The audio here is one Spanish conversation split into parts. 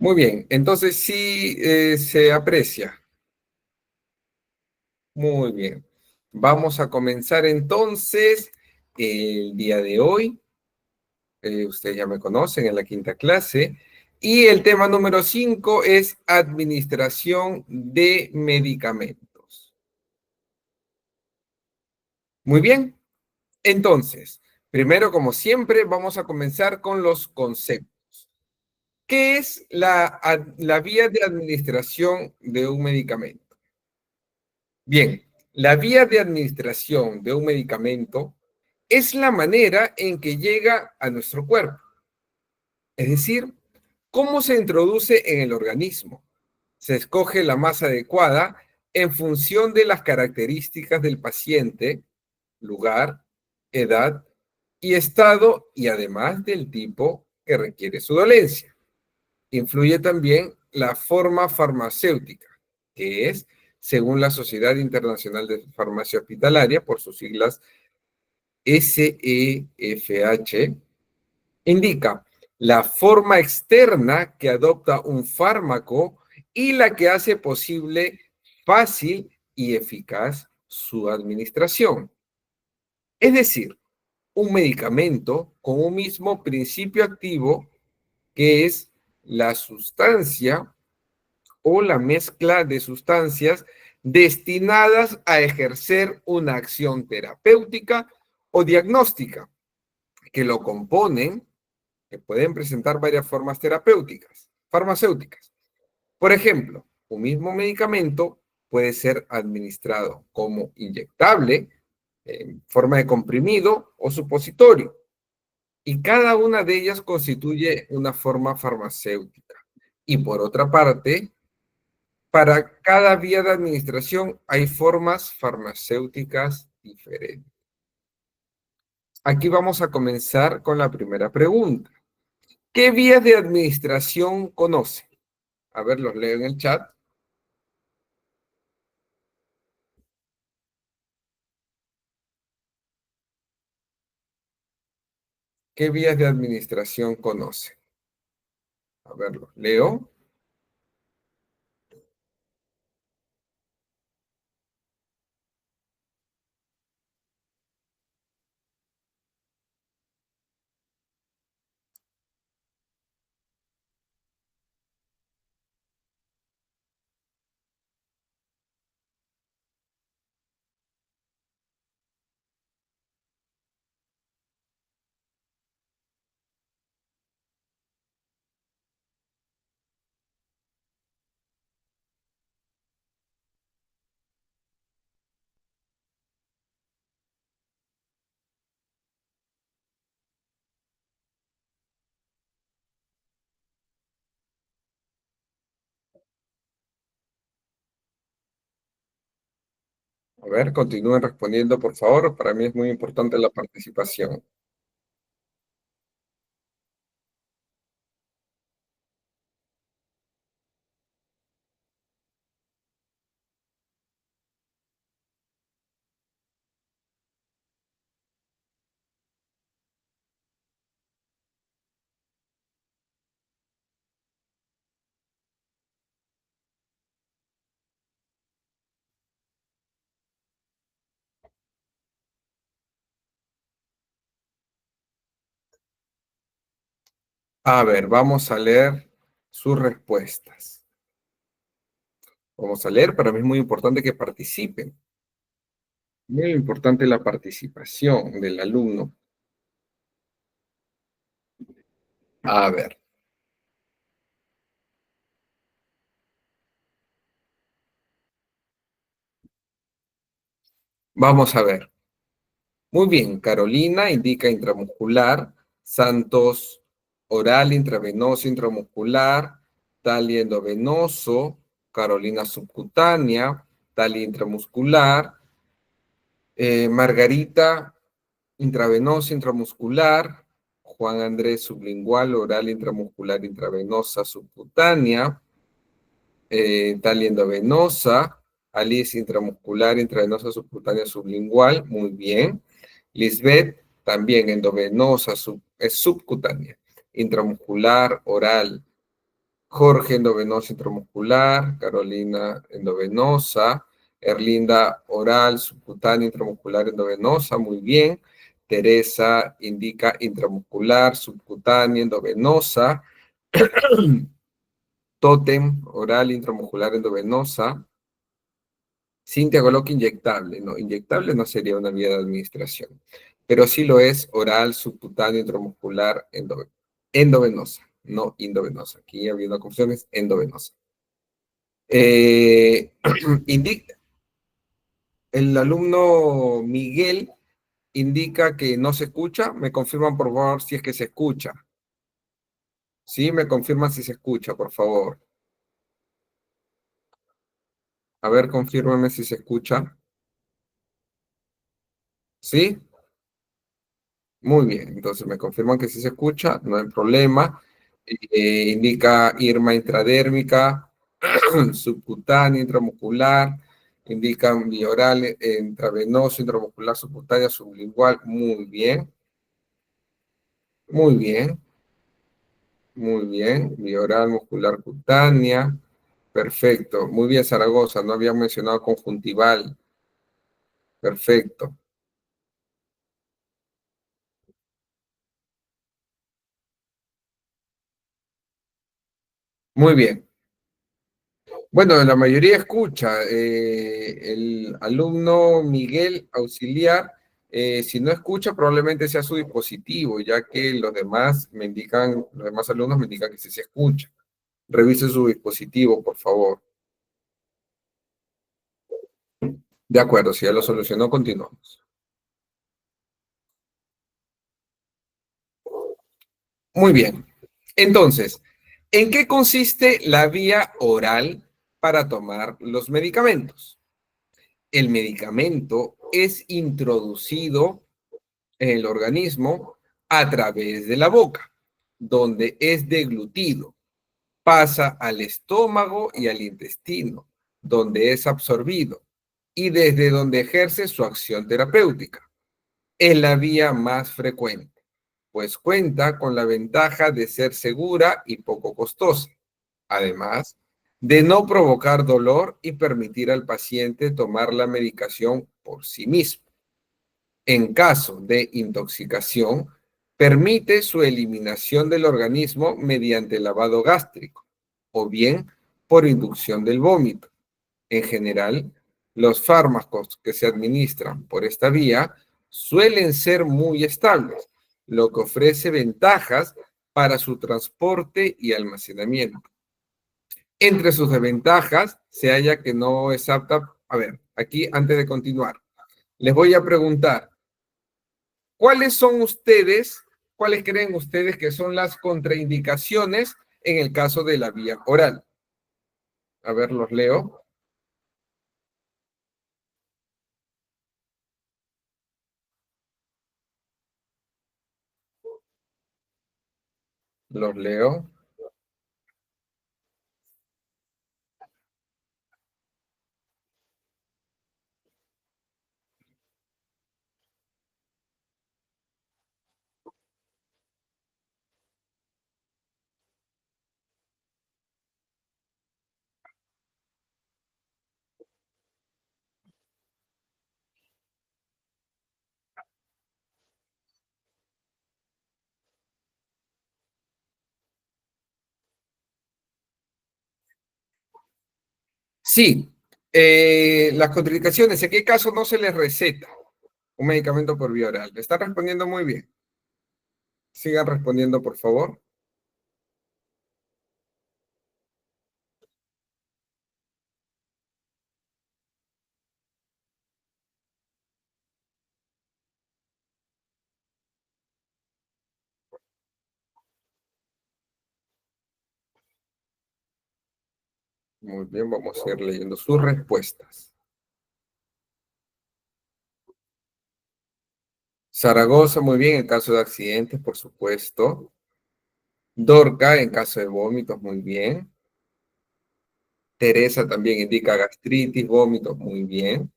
Muy bien, entonces sí se aprecia. Muy bien. Vamos a comenzar entonces el día de hoy. Ustedes ya me conocen en la quinta clase. Y el tema número 5 es administración de medicamentos. Muy bien. Entonces, primero, como siempre, vamos a comenzar con los conceptos. ¿Qué es la vía de administración de un medicamento? Bien, la vía de administración de un medicamento es la manera en que llega a nuestro cuerpo, es decir, cómo se introduce en el organismo. Se escoge la más adecuada en función de las características del paciente, lugar, edad y estado, y además del tipo que requiere su dolencia. Influye también la forma farmacéutica, que es, según la Sociedad Internacional de Farmacia Hospitalaria, por sus siglas SEFH, indica la forma externa que adopta un fármaco y la que hace posible fácil y eficaz su administración. Es decir, un medicamento con un mismo principio activo que es la sustancia o la mezcla de sustancias destinadas a ejercer una acción terapéutica o diagnóstica, que lo componen, que pueden presentar varias formas terapéuticas, farmacéuticas. Por ejemplo, un mismo medicamento puede ser administrado como inyectable, en forma de comprimido o supositorio, y cada una de ellas constituye una forma farmacéutica. Y por otra parte, para cada vía de administración hay formas farmacéuticas diferentes. Aquí vamos a comenzar con la primera pregunta. ¿Qué vías de administración conoce? A ver, los leo en el chat. ¿Qué vías de administración conoce? A ver, los leo. A ver, continúen respondiendo, por favor. Para mí es muy importante la participación. A ver, vamos a leer sus respuestas. Vamos a leer, para mí es muy importante que participen. Muy importante la participación del alumno. A ver, vamos a ver. Muy bien, Carolina indica intramuscular, Santos oral, intravenoso, intramuscular, Talia endovenoso, Carolina subcutánea, Talia intramuscular, Margarita intravenosa, intramuscular, Juan Andrés sublingual, oral, intramuscular, intravenosa, subcutánea, Talia endovenosa, Alice intramuscular, intravenosa, subcutánea, sublingual, muy bien. Lisbeth, también endovenosa, es subcutánea, intramuscular, oral, Jorge, endovenosa intramuscular. Carolina, endovenosa. Erlinda, oral, subcutánea, intramuscular, endovenosa. Muy bien. Teresa indica intramuscular, subcutánea, endovenosa. Tótem, oral, intramuscular, endovenosa. Cintia coloca inyectable. No, inyectable no sería una vía de administración, pero sí lo es oral, subcutáneo, intramuscular, endovenosa, no indovenosa. Aquí había una confusión, es endovenosa. Eh, indica, el alumno Miguel indica que no se escucha. ¿Me confirman, por favor, si es que se escucha? Sí, me confirman si se escucha, por favor. A ver, confírmeme si se escucha. ¿Sí? Muy bien, entonces me confirman que sí se escucha, no hay problema. Indica irma intradérmica, subcutánea, intramuscular, indica bioral, intravenoso, intramuscular, subcutánea, sublingual. Muy bien, muy bien, muy bien. Bioral, muscular, cutánea. Perfecto. Muy bien, Zaragoza. No había mencionado conjuntival. Perfecto. Muy bien. Bueno, la mayoría escucha. El alumno Miguel Auxiliar, si no escucha, probablemente sea su dispositivo, ya que los demás alumnos me indican que sí se escucha. Revise su dispositivo, por favor. De acuerdo, si ya lo solucionó, continuamos. Muy bien. Entonces, ¿en qué consiste la vía oral para tomar los medicamentos? El medicamento es introducido en el organismo a través de la boca, donde es deglutido, pasa al estómago y al intestino, donde es absorbido y desde donde ejerce su acción terapéutica. Es la vía más frecuente, pues cuenta con la ventaja de ser segura y poco costosa, además de no provocar dolor y permitir al paciente tomar la medicación por sí mismo. En caso de intoxicación, permite su eliminación del organismo mediante lavado gástrico o bien por inducción del vómito. En general, los fármacos que se administran por esta vía suelen ser muy estables, lo que ofrece ventajas para su transporte y almacenamiento. Entre sus desventajas se halla que no es apta. A ver, aquí antes de continuar, les voy a preguntar, ¿cuáles son ustedes, cuáles creen ustedes que son las contraindicaciones en el caso de la vía oral? A ver, los leo. Los leo. Sí, las contraindicaciones, ¿en qué caso no se les receta un medicamento por vía oral? ¿Le están respondiendo muy bien? Sigan respondiendo, por favor. Muy bien, vamos a ir leyendo sus respuestas. Zaragoza, muy bien, en caso de accidentes, por supuesto. Dorca, en caso de vómitos, muy bien. Teresa también indica gastritis, vómitos, muy bien.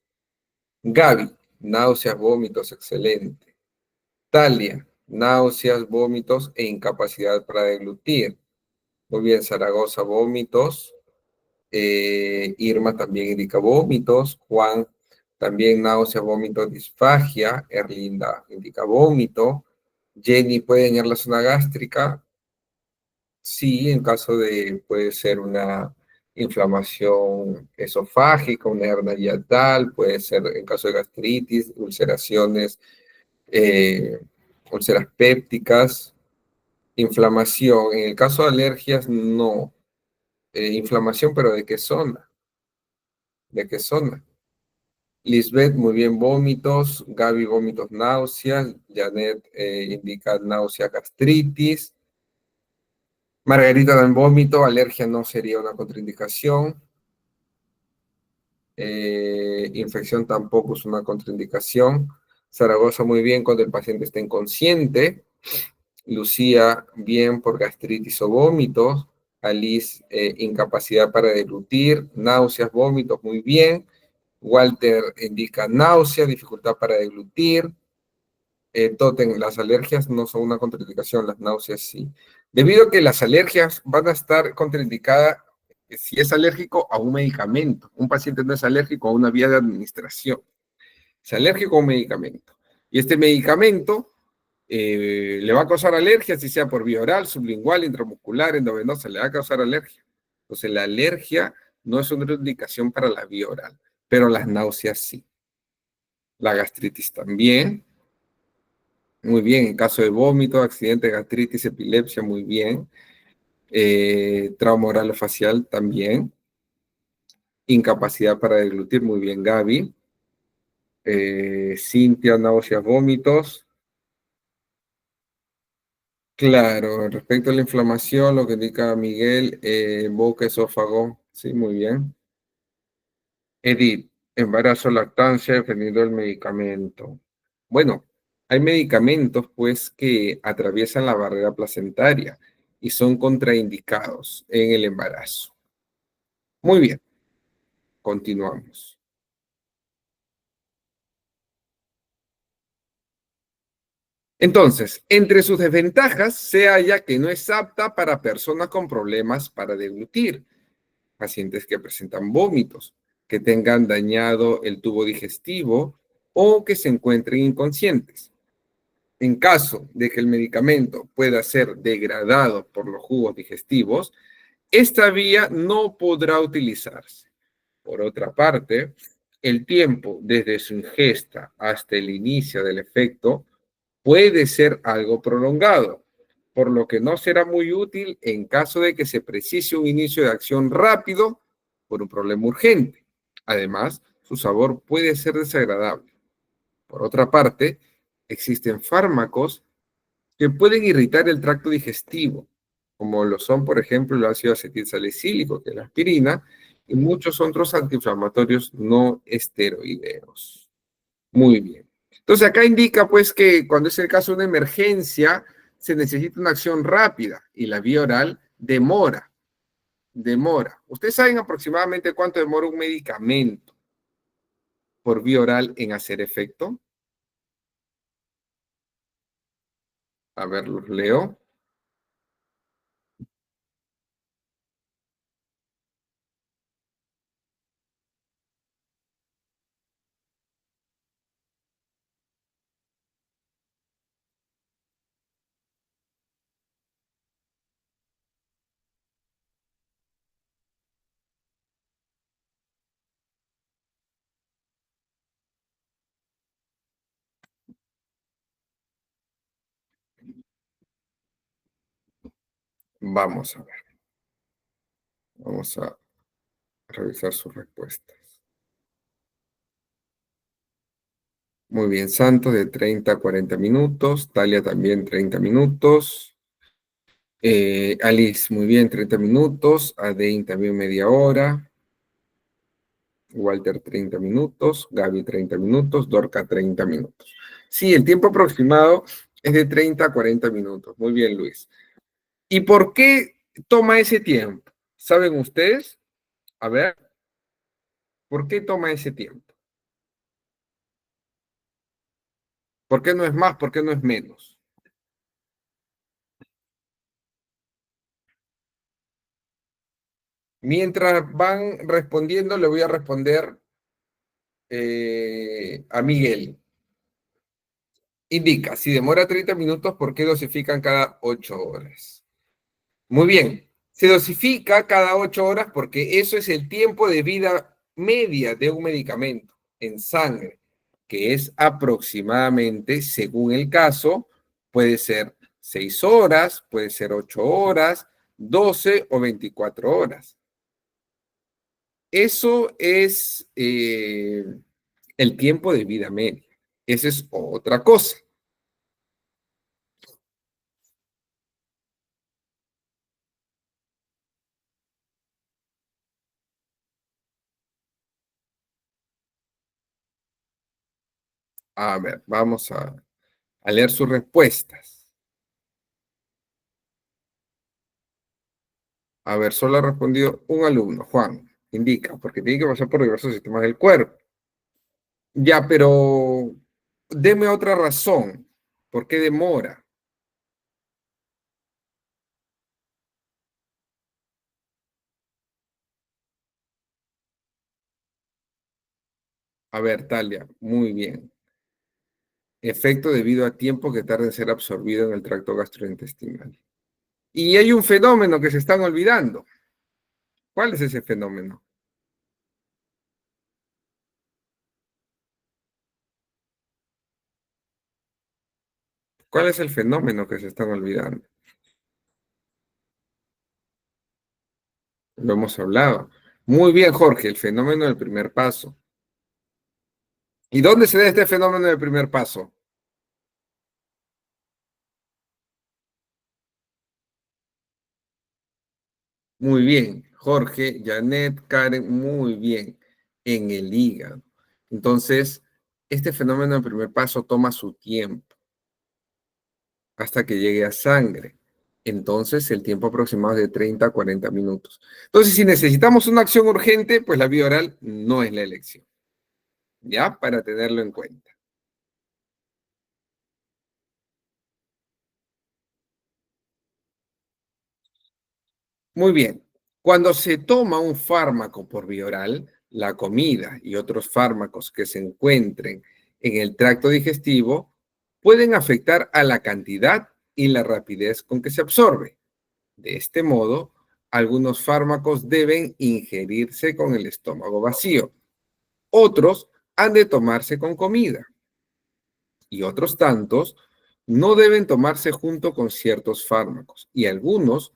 Gaby, náuseas, vómitos, excelente. Talia, náuseas, vómitos e incapacidad para deglutir. Muy bien, Zaragoza, vómitos. Irma también indica vómitos. Juan también náusea, vómito, disfagia. Erlinda indica vómito. Jenny puede dañar la zona gástrica. Sí, en caso de, puede ser una inflamación esofágica, una hernia hiatal, puede ser en caso de gastritis, ulceraciones, eh, úlceras pépticas, inflamación. En el caso de alergias, no. Inflamación, pero ¿de qué zona? ¿De qué zona? Lisbeth, muy bien, vómitos. Gaby, vómitos, náuseas. Janet indica náusea, gastritis. Margarita dan vómito, alergia no sería una contraindicación. Infección tampoco es una contraindicación. Zaragoza muy bien cuando el paciente está inconsciente. Lucía bien por gastritis o vómitos. Alice incapacidad para deglutir, náuseas, vómitos muy bien. Walter indica náusea, dificultad para deglutir. Totem, las alergias no son una contraindicación, las náuseas sí. Debido a que las alergias van a estar contraindicadas si es alérgico a un medicamento. Un paciente no es alérgico a una vía de administración. Es alérgico a un medicamento. Y este medicamento le va a causar alergia, si sea por vía oral, sublingual, intramuscular, endovenosa, le va a causar alergia. Entonces la alergia no es una indicación para la vía oral, pero las náuseas sí. La gastritis también. Muy bien, en caso de vómito, accidente, gastritis, epilepsia, muy bien. Trauma oral o facial también. Incapacidad para deglutir, muy bien, Gaby. Cintia, náuseas, vómitos. Claro, respecto a la inflamación, lo que indica Miguel, boca, esófago, sí, muy bien. Edith, embarazo, lactancia, dependiendo del medicamento. Bueno, hay medicamentos pues que atraviesan la barrera placentaria y son contraindicados en el embarazo. Muy bien, continuamos. Entonces, entre sus desventajas se halla que no es apta para personas con problemas para deglutir, pacientes que presentan vómitos, que tengan dañado el tubo digestivo o que se encuentren inconscientes. En caso de que el medicamento pueda ser degradado por los jugos digestivos, esta vía no podrá utilizarse. Por otra parte, el tiempo desde su ingesta hasta el inicio del efecto puede ser algo prolongado, por lo que no será muy útil en caso de que se precise un inicio de acción rápido por un problema urgente. Además, su sabor puede ser desagradable. Por otra parte, existen fármacos que pueden irritar el tracto digestivo, como lo son, por ejemplo, el ácido acetilsalicílico, que es la aspirina, y muchos otros antiinflamatorios no esteroideos. Muy bien. Entonces, acá indica, pues, que cuando es el caso de una emergencia, se necesita una acción rápida y la vía oral demora. ¿Ustedes saben aproximadamente cuánto demora un medicamento por vía oral en hacer efecto? A ver, los leo. Vamos a ver. Vamos a revisar sus respuestas. Muy bien, Santos de 30 a 40 minutos. Talia también 30 minutos. Alice, muy bien, 30 minutos. Adein también media hora. Walter 30 minutos. Gaby 30 minutos. Dorca 30 minutos. Sí, el tiempo aproximado es de 30 a 40 minutos. Muy bien, Luis. ¿Y por qué toma ese tiempo? ¿Saben ustedes? A ver, ¿por qué toma ese tiempo? ¿Por qué no es más? ¿Por qué no es menos? Mientras van respondiendo, le voy a responder a Miguel. Indica, si demora 30 minutos, ¿por qué dosifican cada 8 horas? Muy bien, se dosifica cada 8 horas porque eso es el tiempo de vida media de un medicamento en sangre, que es aproximadamente, según el caso, puede ser 6 horas, puede ser 8 horas, 12 o 24 horas. Eso es el tiempo de vida media. Esa es otra cosa. A ver, vamos a leer sus respuestas. A ver, solo ha respondido un alumno, Juan. Indica, porque tiene que pasar por diversos sistemas del cuerpo. Ya, pero deme otra razón. ¿Por qué demora? A ver, Talia, muy bien. Efecto debido a tiempo que tarda en ser absorbido en el tracto gastrointestinal. Y hay un fenómeno que se están olvidando. ¿Cuál es ese fenómeno? ¿Cuál es el fenómeno que se están olvidando? Lo hemos hablado. Muy bien, Jorge, el fenómeno del primer paso. ¿Y dónde se da este fenómeno del primer paso? Muy bien, Jorge, Janet, Karen, muy bien, en el hígado. Entonces, este fenómeno del primer paso toma su tiempo hasta que llegue a sangre. Entonces, el tiempo aproximado es de 30 a 40 minutos. Entonces, si necesitamos una acción urgente, pues la vía oral no es la elección. ¿Ya? Para tenerlo en cuenta. Muy bien. Cuando se toma un fármaco por vía oral, la comida y otros fármacos que se encuentren en el tracto digestivo pueden afectar a la cantidad y la rapidez con que se absorbe. De este modo, algunos fármacos deben ingerirse con el estómago vacío. Otros han de tomarse con comida y otros tantos no deben tomarse junto con ciertos fármacos y algunos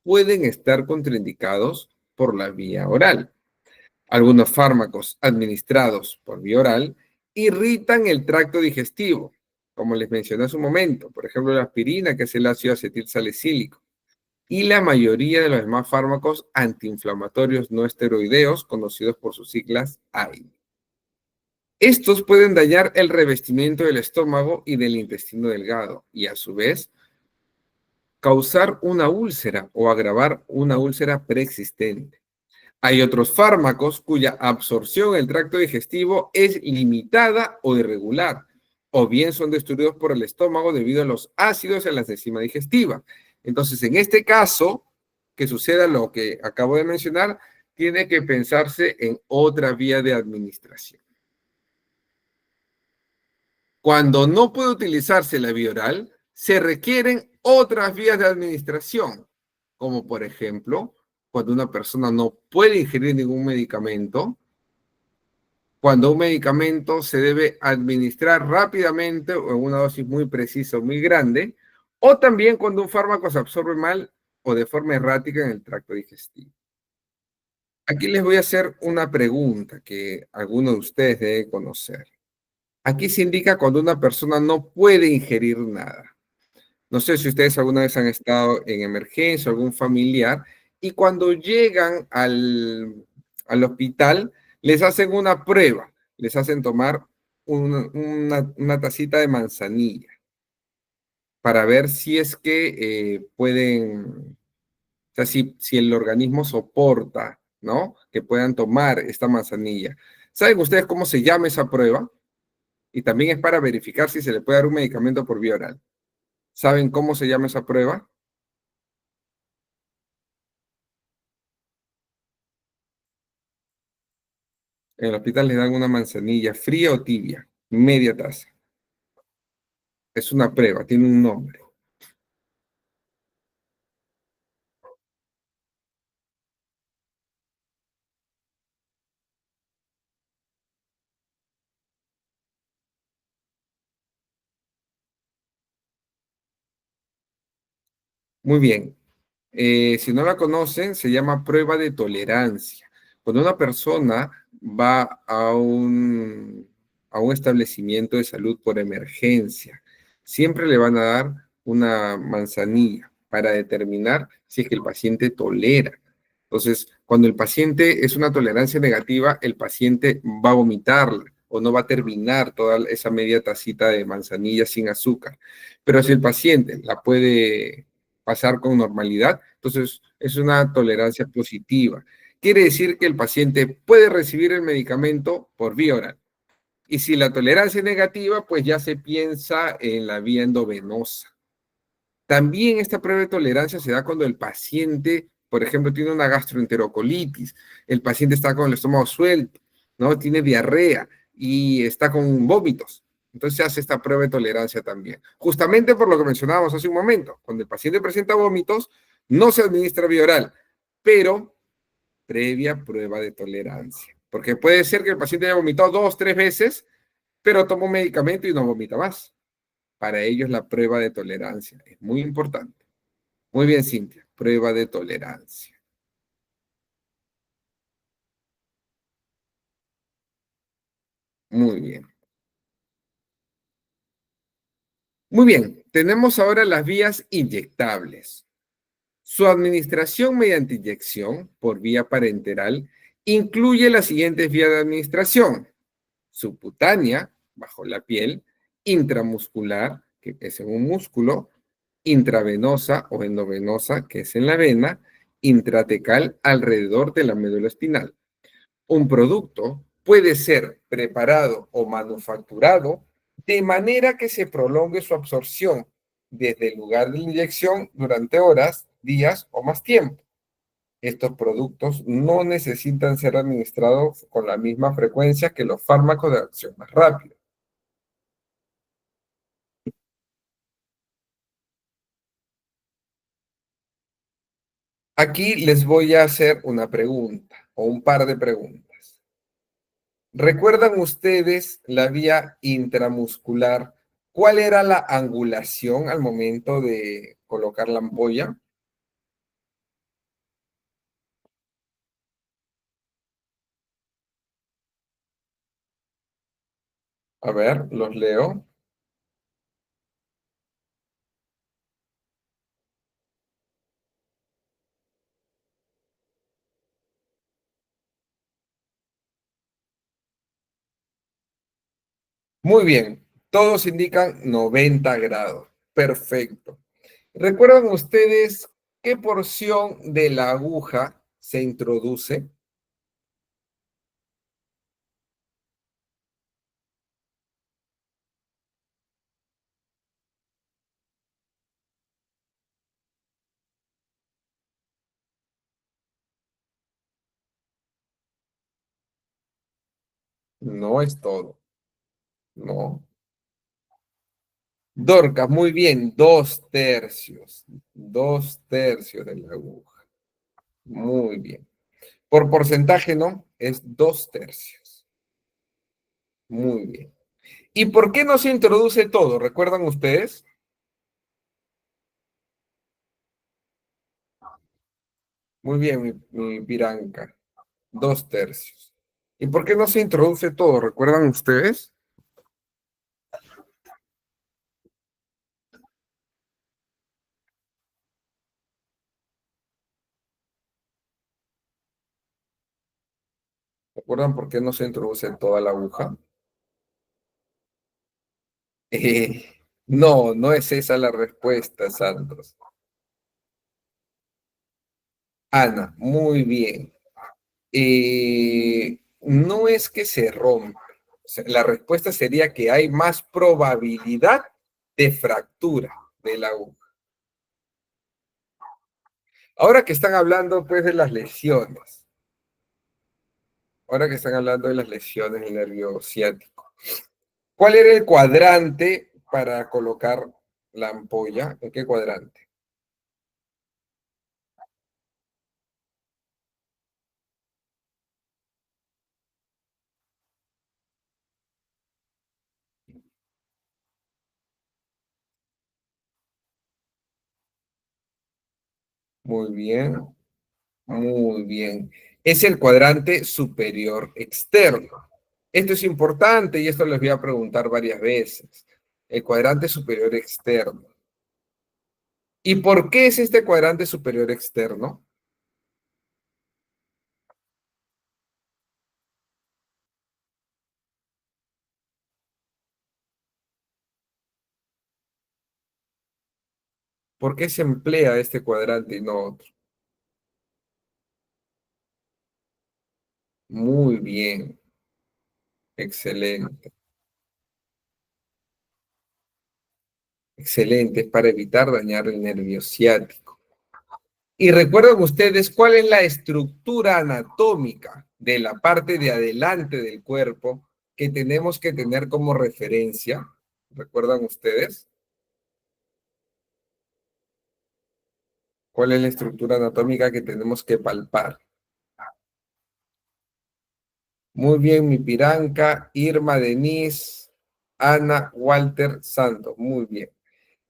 pueden estar contraindicados por la vía oral. Algunos fármacos administrados por vía oral irritan el tracto digestivo, como les mencioné hace un momento, por ejemplo la aspirina, que es el ácido acetil salicílico, y la mayoría de los demás fármacos antiinflamatorios no esteroideos, conocidos por sus siglas AINE. Estos pueden dañar el revestimiento del estómago y del intestino delgado y a su vez causar una úlcera o agravar una úlcera preexistente. Hay otros fármacos cuya absorción en el tracto digestivo es limitada o irregular, o bien son destruidos por el estómago debido a los ácidos en la enzima digestiva. Entonces, en este caso, que suceda lo que acabo de mencionar, tiene que pensarse en otra vía de administración. Cuando no puede utilizarse la vía oral, se requieren otras vías de administración, como por ejemplo, cuando una persona no puede ingerir ningún medicamento, cuando un medicamento se debe administrar rápidamente o en una dosis muy precisa o muy grande, o también cuando un fármaco se absorbe mal o de forma errática en el tracto digestivo. Aquí les voy a hacer una pregunta que alguno de ustedes debe conocer. Aquí se indica cuando una persona no puede ingerir nada. No sé si ustedes alguna vez han estado en emergencia o algún familiar y cuando llegan al hospital les hacen una prueba, les hacen tomar una tacita de manzanilla para ver si es que pueden, o sea, si el organismo soporta, ¿no? Que puedan tomar esta manzanilla. ¿Saben ustedes cómo se llama esa prueba? Y también es para verificar si se le puede dar un medicamento por vía oral. ¿Saben cómo se llama esa prueba? En el hospital les dan una manzanilla fría o tibia, media taza. Es una prueba, tiene un nombre. Muy bien. Si no la conocen, se llama prueba de tolerancia. Cuando una persona va a un establecimiento de salud por emergencia, siempre le van a dar una manzanilla para determinar si es que el paciente tolera. Entonces, cuando el paciente es una tolerancia negativa, el paciente va a vomitarla o no va a terminar toda esa media tacita de manzanilla sin azúcar. Pero si el paciente la puede pasar con normalidad, entonces es una tolerancia positiva. Quiere decir que el paciente puede recibir el medicamento por vía oral. Y si la tolerancia es negativa, pues ya se piensa en la vía endovenosa. También esta prueba de tolerancia se da cuando el paciente, por ejemplo, tiene una gastroenterocolitis, el paciente está con el estómago suelto, ¿no? Tiene diarrea y está con vómitos. Entonces se hace esta prueba de tolerancia también. Justamente por lo que mencionábamos hace un momento, cuando el paciente presenta vómitos, no se administra vía oral, pero previa prueba de tolerancia. Porque puede ser que el paciente haya vomitado 2, 3 veces, pero toma un medicamento y no vomita más. Para ellos la prueba de tolerancia es muy importante. Muy bien, Cintia. Prueba de tolerancia. Muy bien. Muy bien. Tenemos ahora las vías inyectables. Su administración mediante inyección por vía parenteral incluye las siguientes vías de administración: subcutánea, bajo la piel; intramuscular, que es en un músculo; intravenosa o endovenosa, que es en la vena; intratecal, alrededor de la médula espinal. Un producto puede ser preparado o manufacturado de manera que se prolongue su absorción desde el lugar de la inyección durante horas, días o más tiempo. Estos productos no necesitan ser administrados con la misma frecuencia que los fármacos de acción más rápida. Aquí les voy a hacer una pregunta o un par de preguntas. ¿Recuerdan ustedes la vía intramuscular? ¿Cuál era la angulación al momento de colocar la ampolla? A ver, los leo. Muy bien, todos indican 90 grados. Perfecto. ¿Recuerdan ustedes qué porción de la aguja se introduce? No es todo, no. Dorcas, muy bien, 2 tercios. 2 tercios de la aguja. Muy bien. Por porcentaje, ¿no? Es 2 tercios. Muy bien. ¿Y por qué no se introduce todo? ¿Recuerdan ustedes? Muy bien, mi piranca. 2 tercios. ¿Y por qué no se introduce todo? ¿Recuerdan ustedes? ¿Recuerdan por qué no se introduce toda la aguja? Eh, no, no es esa la respuesta, Santos. Ana, muy bien. No es que se rompa. O sea, la respuesta sería que hay más probabilidad de fractura de la aguja. Ahora que están hablando pues de las lesiones, ahora que están hablando de las lesiones del nervio ciático, ¿cuál era el cuadrante para colocar la ampolla? ¿En qué cuadrante? Muy bien, muy bien. Es el cuadrante superior externo. Esto es importante y esto les voy a preguntar varias veces. El cuadrante superior externo. ¿Y por qué es este cuadrante superior externo? ¿Por qué se emplea este cuadrante y no otro? Muy bien, excelente, excelente. Es para evitar dañar el nervio ciático. Y recuerden ustedes cuál es la estructura anatómica de la parte de adelante del cuerpo que tenemos que tener como referencia. ¿Recuerdan ustedes cuál es la estructura anatómica que tenemos que palpar? Muy bien, mi Piranca, Irma, Denise, Ana, Walter, Santos. Muy bien.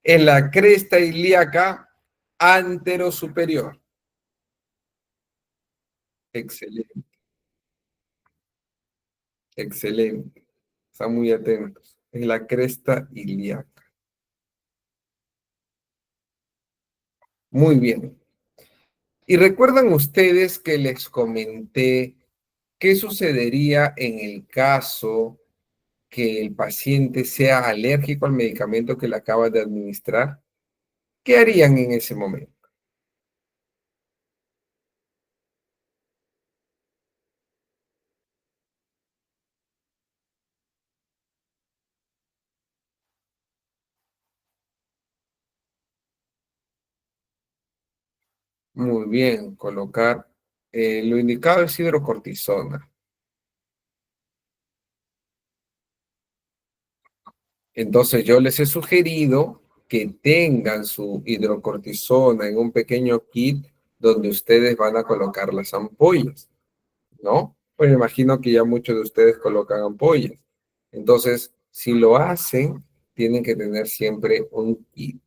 En la cresta ilíaca anterosuperior. Excelente, excelente. Están muy atentos. En la cresta ilíaca. Muy bien. Y recuerdan ustedes que les comenté qué sucedería en el caso que el paciente sea alérgico al medicamento que le acaba de administrar. ¿Qué harían en ese momento? Muy bien, colocar, lo indicado es hidrocortisona. Entonces yo les he sugerido que tengan su hidrocortisona en un pequeño kit donde ustedes van a colocar las ampollas, ¿no? Pues me imagino que ya muchos de ustedes colocan ampollas. Entonces, si lo hacen, tienen que tener siempre un kit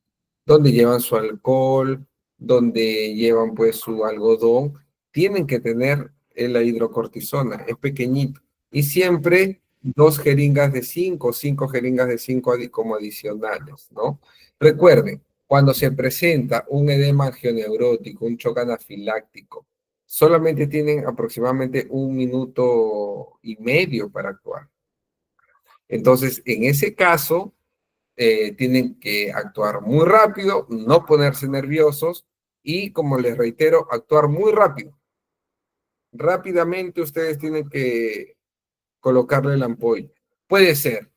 donde llevan su alcohol, donde llevan pues su algodón, tienen que tener la hidrocortisona, es pequeñito. Y siempre dos jeringas de 5, 5 jeringas de 5 como adicionales, ¿no? Recuerden, cuando se presenta un edema angioneurótico, un shock anafiláctico, solamente tienen aproximadamente 1 minuto y medio para actuar. Entonces, en ese caso, tienen que actuar muy rápido, no ponerse nerviosos y, como les reitero, actuar muy rápido. Rápidamente ustedes tienen que colocarle la ampolla. Puede ser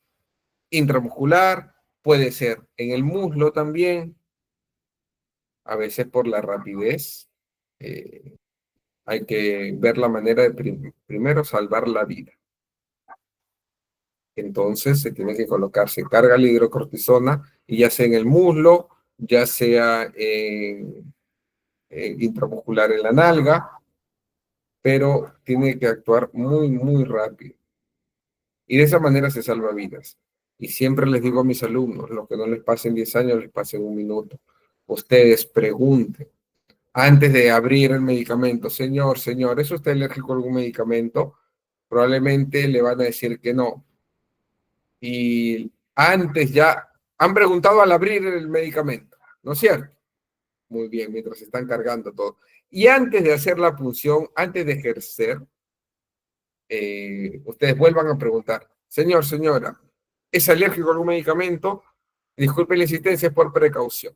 intramuscular, puede ser en el muslo también, a veces por la rapidez. eh, Hay que ver la manera de primero salvar la vida. Entonces se tiene que colocar, se carga la hidrocortisona y ya sea en el muslo, ya sea intramuscular en la nalga, pero tiene que actuar muy, muy rápido. Y de esa manera se salva vidas. Y siempre les digo a mis alumnos, lo que no les pasen 10 años, les pasen 1 minuto. Ustedes pregunten, antes de abrir el medicamento, señor, ¿es usted alérgico a algún medicamento? Probablemente le van a decir que no. Y antes ya han preguntado al abrir el medicamento, ¿no es cierto? Muy bien, mientras están cargando todo. Y antes de hacer la punción, antes de ejercer, ustedes vuelvan a preguntar, señora, ¿es alérgico a algún medicamento? Disculpe la insistencia, es por precaución.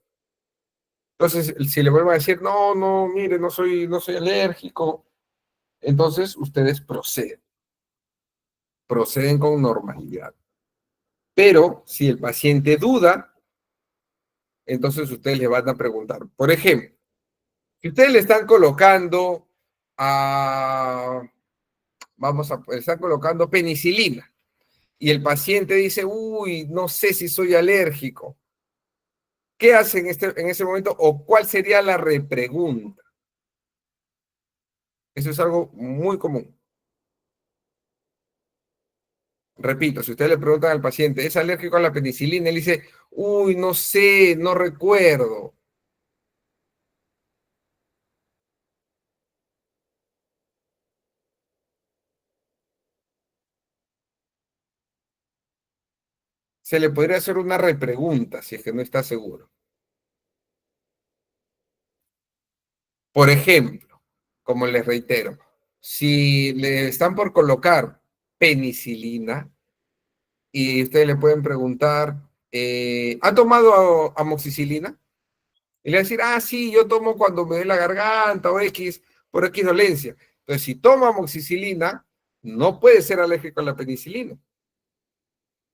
Entonces, si le vuelven a decir, no, mire, no soy alérgico, entonces ustedes proceden con normalidad. Pero si el paciente duda, entonces ustedes le van a preguntar. Por ejemplo, si ustedes le están colocando a están colocando penicilina. Y el paciente dice, uy, no sé si soy alérgico. ¿Qué hace en ese momento o cuál sería la repregunta? Eso es algo muy común. Repito, si ustedes le preguntan al paciente, ¿es alérgico a la penicilina? Él dice, uy, no sé, no recuerdo. Se le podría hacer una repregunta si es que no está seguro. Por ejemplo, como les reitero, si le están por colocar penicilina y ustedes le pueden preguntar, ¿ha tomado amoxicilina? Y le va a decir, ah, sí, yo tomo cuando me dé la garganta o X, por X dolencia. Entonces, si toma amoxicilina, no puede ser alérgico a la penicilina.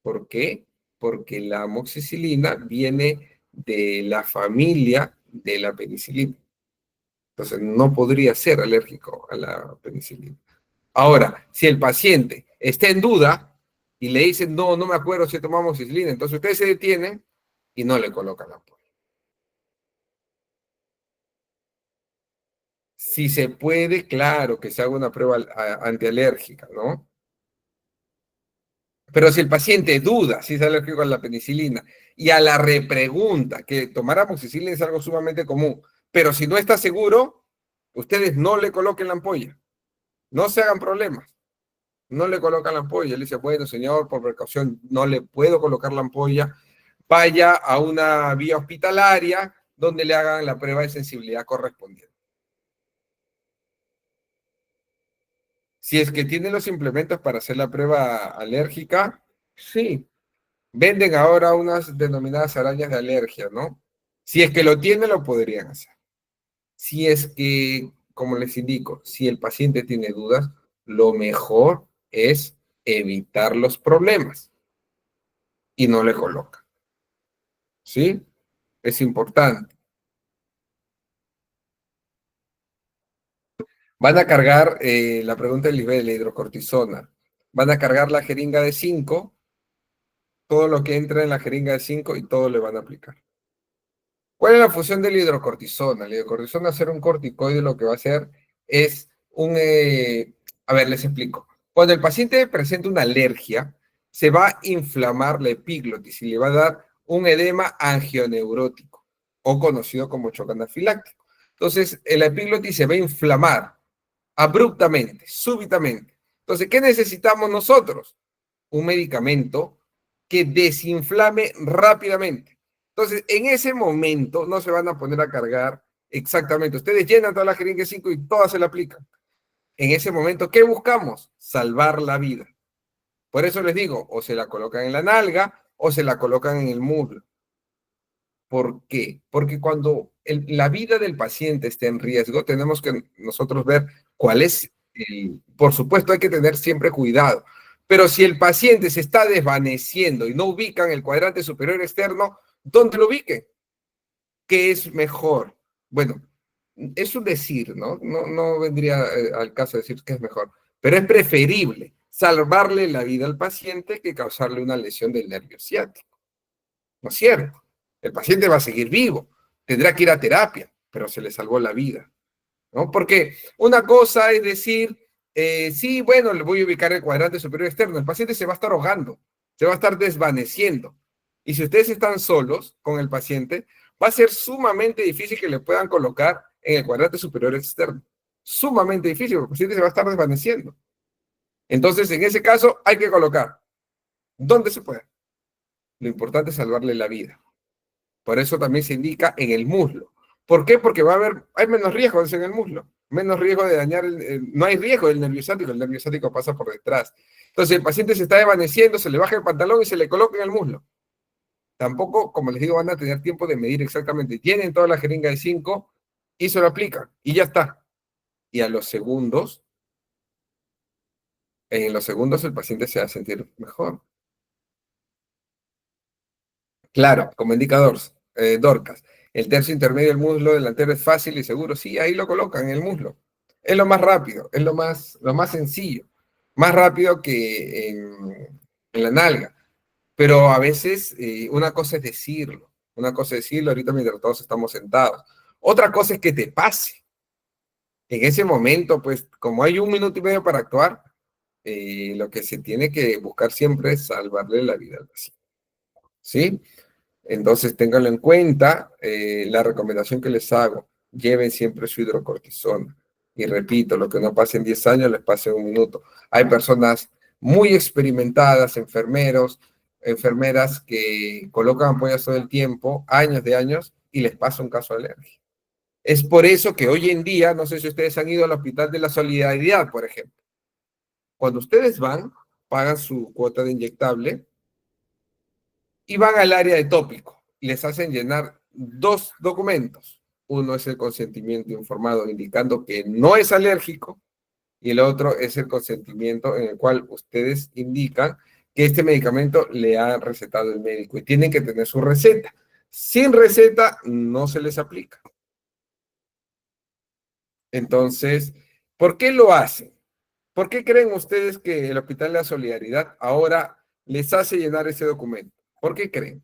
¿Por qué? Porque la amoxicilina viene de la familia de la penicilina. Entonces, no podría ser alérgico a la penicilina. Ahora, si el paciente está en duda y le dicen, no, no me acuerdo si tomamos amoxicilina, entonces ustedes se detienen y no le colocan la ampolla. Si se puede, claro, que se haga una prueba antialérgica, ¿no? Pero si el paciente duda si es alérgico a la penicilina y a la repregunta, que tomar amoxicilina es algo sumamente común, pero si no está seguro, ustedes no le coloquen la ampolla, no se hagan problemas, no le colocan la ampolla. Le dice, bueno, señor, por precaución, no le puedo colocar la ampolla, vaya a una vía hospitalaria donde le hagan la prueba de sensibilidad correspondiente. Si es que tiene los implementos para hacer la prueba alérgica, sí. Venden ahora unas denominadas arañas de alergia, ¿no? Si es que lo tiene, lo podrían hacer. Si es que, como les indico, si el paciente tiene dudas, lo mejor es evitar los problemas y no le coloca. ¿Sí? Es importante. Van a cargar, la pregunta del nivel de la hidrocortisona. Van a cargar la jeringa de 5, todo lo que entra en la jeringa de 5 y todo le van a aplicar. ¿Cuál es la función de la hidrocortisona? La hidrocortisona, hacer un corticoide, lo que va a hacer es a ver, les explico. Cuando el paciente presenta una alergia, se va a inflamar la epiglotis y le va a dar un edema angioneurótico, o conocido como choque anafiláctico. Entonces, la epiglotis se va a inflamar abruptamente, súbitamente. Entonces, ¿qué necesitamos nosotros? Un medicamento que desinflame rápidamente. Entonces, en ese momento no se van a poner a cargar exactamente. Ustedes llenan toda la jeringa 5 y todas se la aplican. En ese momento, ¿qué buscamos? Salvar la vida. Por eso les digo, o se la colocan en la nalga o se la colocan en el muslo. ¿Por qué? Porque cuando la vida del paciente esté en riesgo, tenemos que nosotros ver cuál es por supuesto, hay que tener siempre cuidado. Pero si el paciente se está desvaneciendo y no ubican el cuadrante superior externo, ¿dónde lo ubiquen? ¿Qué es mejor? Bueno, es un decir, ¿no? No vendría al caso de decir que es mejor, pero es preferible salvarle la vida al paciente que causarle una lesión del nervio ciático. ¿No es cierto? El paciente va a seguir vivo, tendrá que ir a terapia, pero se le salvó la vida, ¿no? Porque una cosa es decir, sí, bueno, le voy a ubicar el cuadrante superior externo, el paciente se va a estar ahogando, se va a estar desvaneciendo. Y si ustedes están solos con el paciente, va a ser sumamente difícil que le puedan colocar en el cuadrante superior externo. Sumamente difícil, porque el paciente se va a estar desvaneciendo. Entonces, en ese caso, hay que colocar donde se pueda. Lo importante es salvarle la vida. Por eso también se indica en el muslo. ¿Por qué? Porque hay menos riesgo en el muslo, menos riesgo de dañar, no hay riesgo del nervio ciático, el nervio ciático pasa por detrás. Entonces el paciente se está desvaneciendo, se le baja el pantalón y se le coloca en el muslo. Tampoco, como les digo, van a tener tiempo de medir exactamente. Tienen toda la jeringa de 5 y se lo aplican y ya está. Y a los segundos, en los segundos el paciente se va a sentir mejor. Claro, como indicador, Dorcas. El tercio intermedio del muslo delantero es fácil y seguro. Sí, ahí lo colocan en el muslo. Es lo más rápido, es lo más sencillo. más rápido que en la nalga. Pero a veces una cosa es decirlo, una cosa es decirlo ahorita mientras todos estamos sentados. Otra cosa es que te pase. En ese momento, pues, como hay 1 minuto y medio para actuar, lo que se tiene que buscar siempre es salvarle la vida al paciente. ¿Sí? Entonces, ténganlo en cuenta. La recomendación que les hago, lleven siempre su hidrocortisona. Y repito, lo que no pase en 10 años, les pase en 1 minuto. Hay personas muy experimentadas, enfermeros, enfermeras que colocan ampollas todo el tiempo, años de años, y les pasa un caso de alergia. Es por eso que hoy en día, no sé si ustedes han ido al Hospital de la Solidaridad, por ejemplo. Cuando ustedes van, pagan su cuota de inyectable y van al área de tópico. Les hacen llenar 2 documentos. Uno es el consentimiento informado indicando que no es alérgico y el otro es el consentimiento en el cual ustedes indican que este medicamento le ha recetado el médico y tienen que tener su receta. Sin receta no se les aplica. Entonces, ¿por qué lo hacen? ¿Por qué creen ustedes que el Hospital de la Solidaridad ahora les hace llenar ese documento? ¿Por qué creen?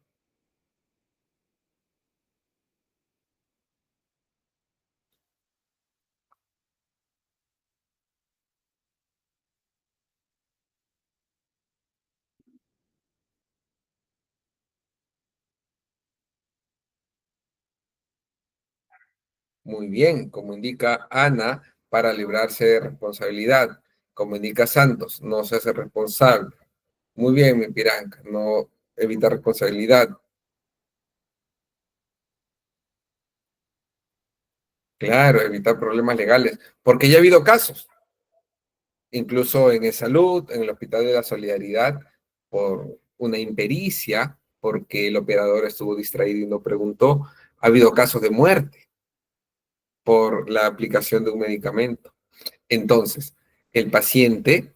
Muy bien, como indica Ana, para librarse de responsabilidad. Como indica Santos, no se hace responsable. Muy bien, mi piranca, no evita responsabilidad. Claro, evitar problemas legales, porque ya ha habido casos, incluso en salud, en el Hospital de la Solidaridad, por una impericia, porque el operador estuvo distraído y no preguntó, ha habido casos de muerte por la aplicación de un medicamento. Entonces, el paciente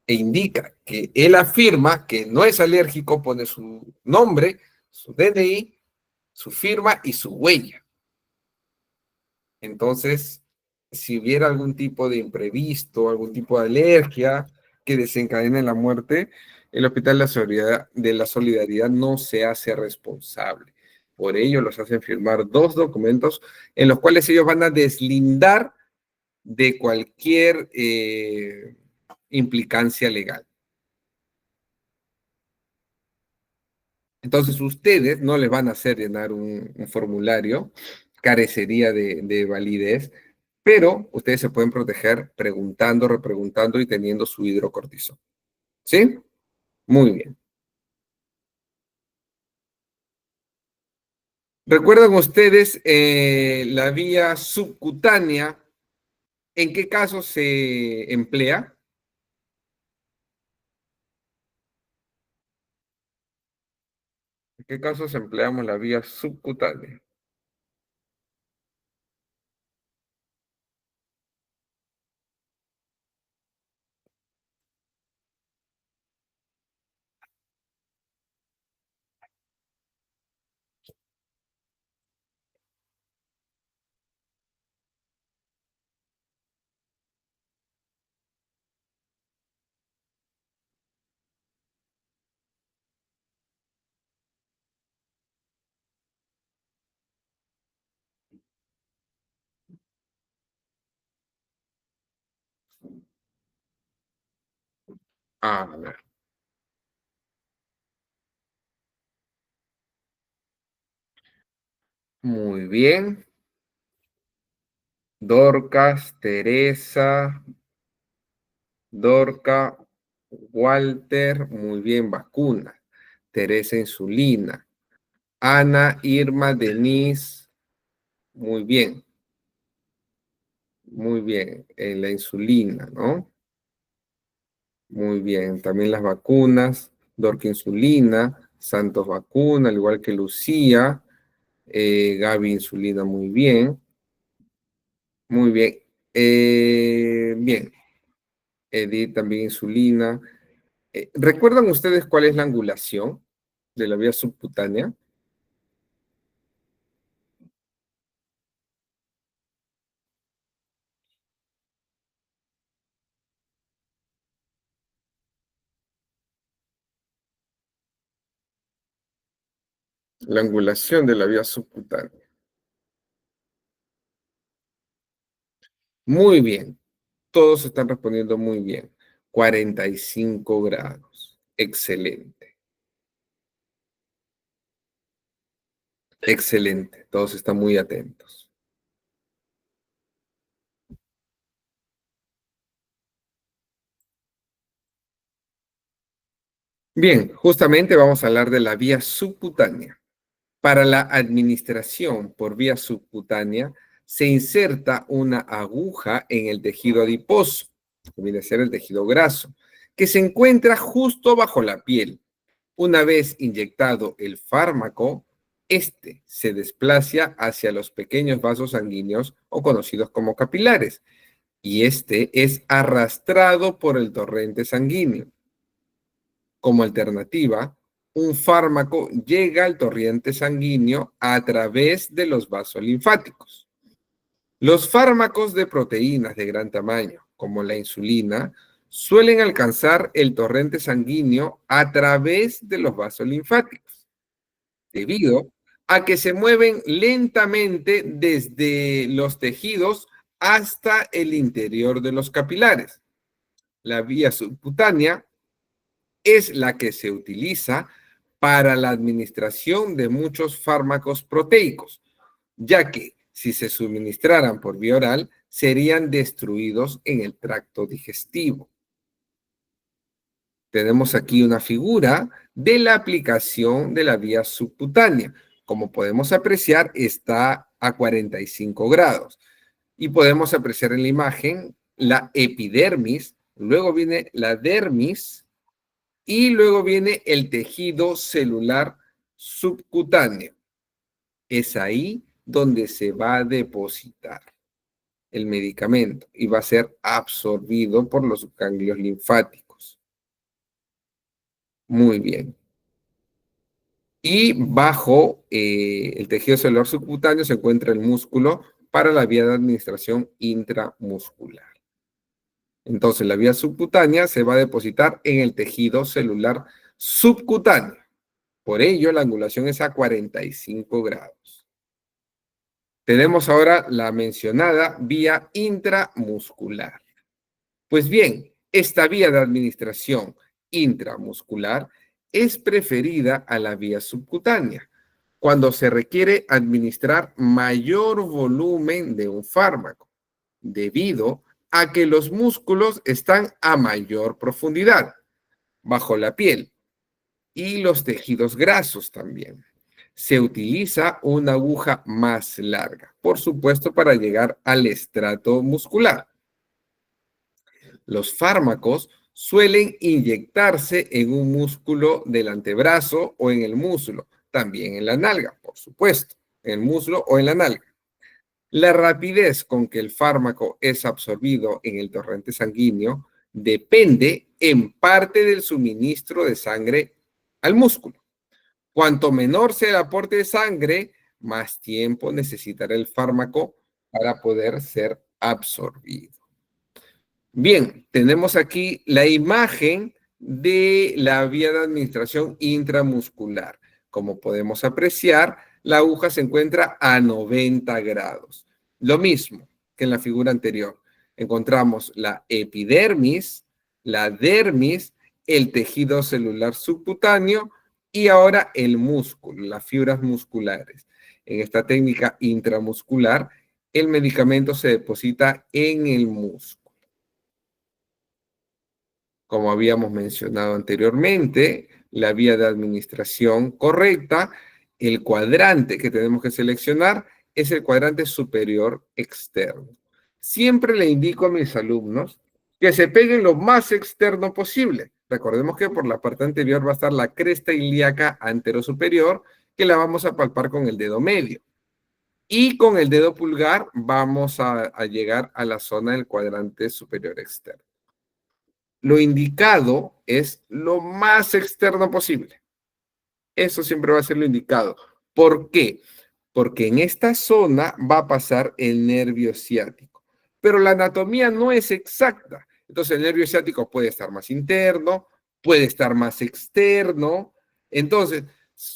indica que él afirma que no es alérgico, pone su nombre, su DNI, su firma y su huella. Entonces, si hubiera algún tipo de imprevisto, algún tipo de alergia que desencadene la muerte, el Hospital de la Solidaridad no se hace responsable. Por ello, los hacen firmar 2 documentos en los cuales ellos van a deslindar de cualquier implicancia legal. Entonces, ustedes no les van a hacer llenar un formulario, carecería de validez, pero ustedes se pueden proteger preguntando, repreguntando y teniendo su hidrocortisona. ¿Sí? Muy bien. ¿Recuerdan ustedes la vía subcutánea? ¿En qué caso se emplea? ¿En qué casos empleamos la vía subcutánea? A ver, muy bien. Dorcas, Teresa, Dorca, Walter, muy bien, vacuna. Teresa, insulina. Ana, Irma, Denise, muy bien, muy bien. La insulina, ¿no? Muy bien. También las vacunas. Dorca, insulina. Santos, vacuna, al igual que Lucía. Gaby, insulina, muy bien. Muy bien. Bien. Edith, también insulina. ¿Recuerdan ustedes cuál es la angulación de la vía subcutánea? La angulación de la vía subcutánea. Muy bien. Todos están respondiendo muy bien. 45 grados. Excelente. Excelente. Todos están muy atentos. Bien, justamente vamos a hablar de la vía subcutánea. Para la administración por vía subcutánea, se inserta una aguja en el tejido adiposo, que viene a ser el tejido graso, que se encuentra justo bajo la piel. Una vez inyectado el fármaco, este se desplaza hacia los pequeños vasos sanguíneos o conocidos como capilares, y este es arrastrado por el torrente sanguíneo. Como alternativa, un fármaco llega al torrente sanguíneo a través de los vasos linfáticos. Los fármacos de proteínas de gran tamaño, como la insulina, suelen alcanzar el torrente sanguíneo a través de los vasos linfáticos, debido a que se mueven lentamente desde los tejidos hasta el interior de los capilares. La vía subcutánea es la que se utiliza para la administración de muchos fármacos proteicos, ya que si se suministraran por vía oral, serían destruidos en el tracto digestivo. Tenemos aquí una figura de la aplicación de la vía subcutánea. Como podemos apreciar, está a 45 grados. Y podemos apreciar en la imagen la epidermis, luego viene la dermis, y luego viene el tejido celular subcutáneo. Es ahí donde se va a depositar el medicamento y va a ser absorbido por los ganglios linfáticos. Muy bien. Y bajo el tejido celular subcutáneo se encuentra el músculo para la vía de administración intramuscular. Entonces, la vía subcutánea se va a depositar en el tejido celular subcutáneo. Por ello, la angulación es a 45 grados. Tenemos ahora la mencionada vía intramuscular. Pues bien, esta vía de administración intramuscular es preferida a la vía subcutánea cuando se requiere administrar mayor volumen de un fármaco, debido a que los músculos están a mayor profundidad, bajo la piel, y los tejidos grasos también. Se utiliza una aguja más larga, por supuesto, para llegar al estrato muscular. Los fármacos suelen inyectarse en un músculo del antebrazo o en el muslo, también en la nalga, por supuesto, en el muslo o en la nalga. La rapidez con que el fármaco es absorbido en el torrente sanguíneo depende en parte del suministro de sangre al músculo. Cuanto menor sea el aporte de sangre, más tiempo necesitará el fármaco para poder ser absorbido. Bien, tenemos aquí la imagen de la vía de administración intramuscular. Como podemos apreciar, la aguja se encuentra a 90 grados. Lo mismo que en la figura anterior. Encontramos la epidermis, la dermis, el tejido celular subcutáneo y ahora el músculo, las fibras musculares. En esta técnica intramuscular, el medicamento se deposita en el músculo. Como habíamos mencionado anteriormente, la vía de administración correcta, el cuadrante que tenemos que seleccionar es el cuadrante superior externo. Siempre le indico a mis alumnos que se peguen lo más externo posible. Recordemos que por la parte anterior va a estar la cresta ilíaca anterosuperior, que la vamos a palpar con el dedo medio. Y con el dedo pulgar vamos a llegar a la zona del cuadrante superior externo. Lo indicado es lo más externo posible. Eso siempre va a ser lo indicado. ¿Por qué? Porque en esta zona va a pasar el nervio ciático. Pero la anatomía no es exacta. Entonces el nervio ciático puede estar más interno, puede estar más externo. Entonces,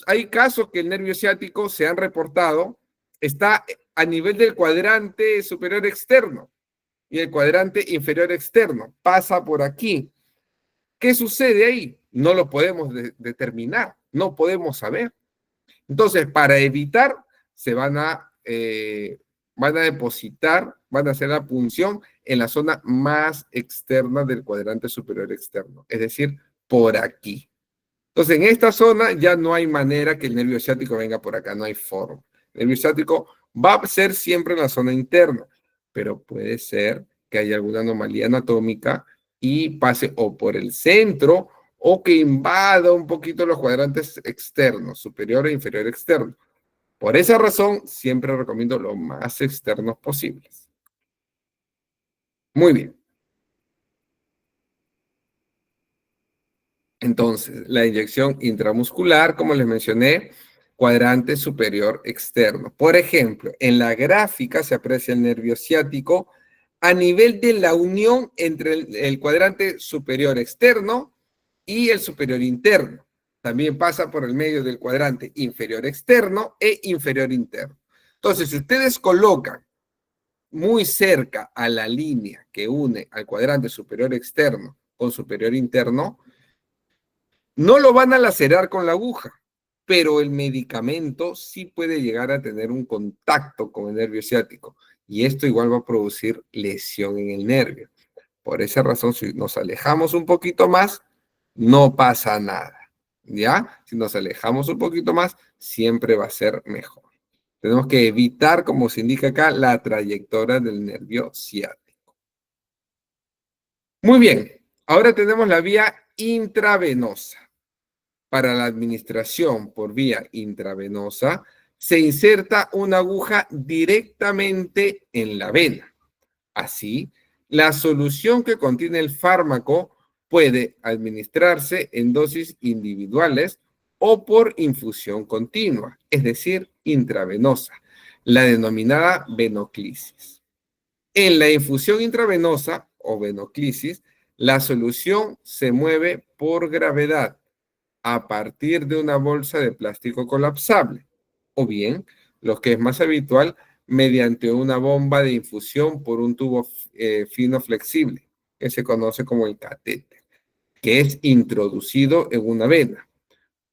Hay casos que el nervio ciático se han reportado, está a nivel del cuadrante superior externo y el cuadrante inferior externo, pasa por aquí. ¿Qué sucede ahí? No lo podemos determinar, no podemos saber. Entonces, para evitar, se van a depositar, van a hacer la punción en la zona más externa del cuadrante superior externo, es decir, por aquí. Entonces, en esta zona ya no hay manera que el nervio ciático venga por acá, no hay forma. El nervio ciático va a ser siempre en la zona interna, pero puede ser que haya alguna anomalía anatómica y pase o por el centro o que invada un poquito los cuadrantes externos, superior e inferior externo. Por esa razón, siempre recomiendo lo más externos posibles. Muy bien. Entonces, la inyección intramuscular, como les mencioné, cuadrante superior externo. Por ejemplo, en la gráfica se aprecia el nervio ciático a nivel de la unión entre el cuadrante superior externo y el superior interno. También pasa por el medio del cuadrante inferior externo e inferior interno. Entonces, si ustedes colocan muy cerca a la línea que une al cuadrante superior externo con superior interno, no lo van a lacerar con la aguja, pero el medicamento sí puede llegar a tener un contacto con el nervio ciático y esto igual va a producir lesión en el nervio. Por esa razón, si nos alejamos un poquito más, no pasa nada. ¿Ya? Si nos alejamos un poquito más, siempre va a ser mejor. Tenemos que evitar, como se indica acá, la trayectoria del nervio ciático. Muy bien, ahora tenemos la vía intravenosa. Para la administración por vía intravenosa, se inserta una aguja directamente en la vena. Así, la solución que contiene el fármaco puede administrarse en dosis individuales o por infusión continua, es decir, intravenosa, la denominada venoclisis. En la infusión intravenosa o venoclisis, la solución se mueve por gravedad a partir de una bolsa de plástico colapsable, o bien, lo que es más habitual, mediante una bomba de infusión por un tubo fino flexible, que se conoce como el catéter, que es introducido en una vena,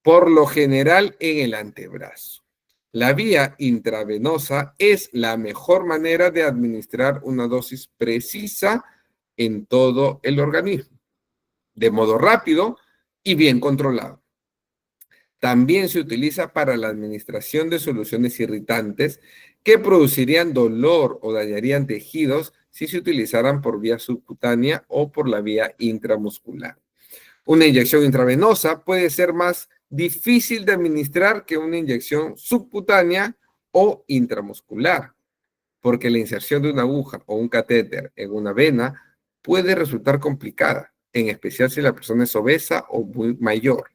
por lo general en el antebrazo. La vía intravenosa es la mejor manera de administrar una dosis precisa en todo el organismo, de modo rápido y bien controlado. También se utiliza para la administración de soluciones irritantes que producirían dolor o dañarían tejidos si se utilizaran por vía subcutánea o por la vía intramuscular. Una inyección intravenosa puede ser más difícil de administrar que una inyección subcutánea o intramuscular, porque la inserción de una aguja o un catéter en una vena puede resultar complicada, en especial si la persona es obesa o muy mayor.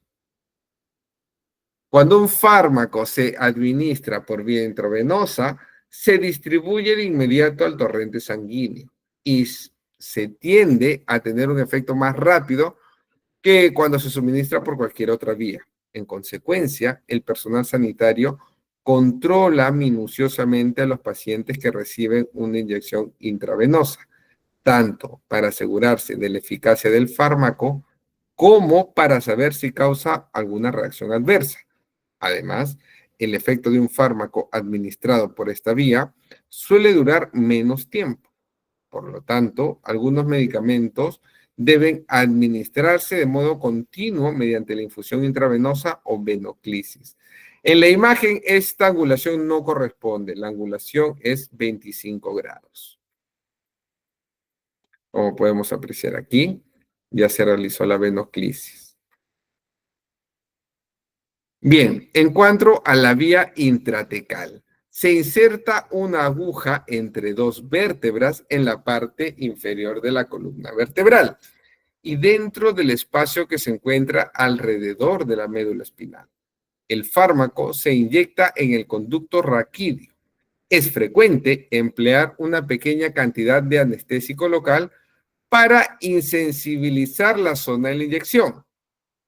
Cuando un fármaco se administra por vía intravenosa, se distribuye de inmediato al torrente sanguíneo y se tiende a tener un efecto más rápido que cuando se suministra por cualquier otra vía. En consecuencia, el personal sanitario controla minuciosamente a los pacientes que reciben una inyección intravenosa, tanto para asegurarse de la eficacia del fármaco como para saber si causa alguna reacción adversa. Además, el efecto de un fármaco administrado por esta vía suele durar menos tiempo. Por lo tanto, algunos medicamentos deben administrarse de modo continuo mediante la infusión intravenosa o venoclisis. En la imagen, esta angulación no corresponde. La angulación es 25 grados. Como podemos apreciar aquí, ya se realizó la venoclisis. Bien, en cuanto a la vía intratecal, se inserta una aguja entre dos vértebras en la parte inferior de la columna vertebral y dentro del espacio que se encuentra alrededor de la médula espinal. El fármaco se inyecta en el conducto raquídeo. Es frecuente emplear una pequeña cantidad de anestésico local para insensibilizar la zona de la inyección.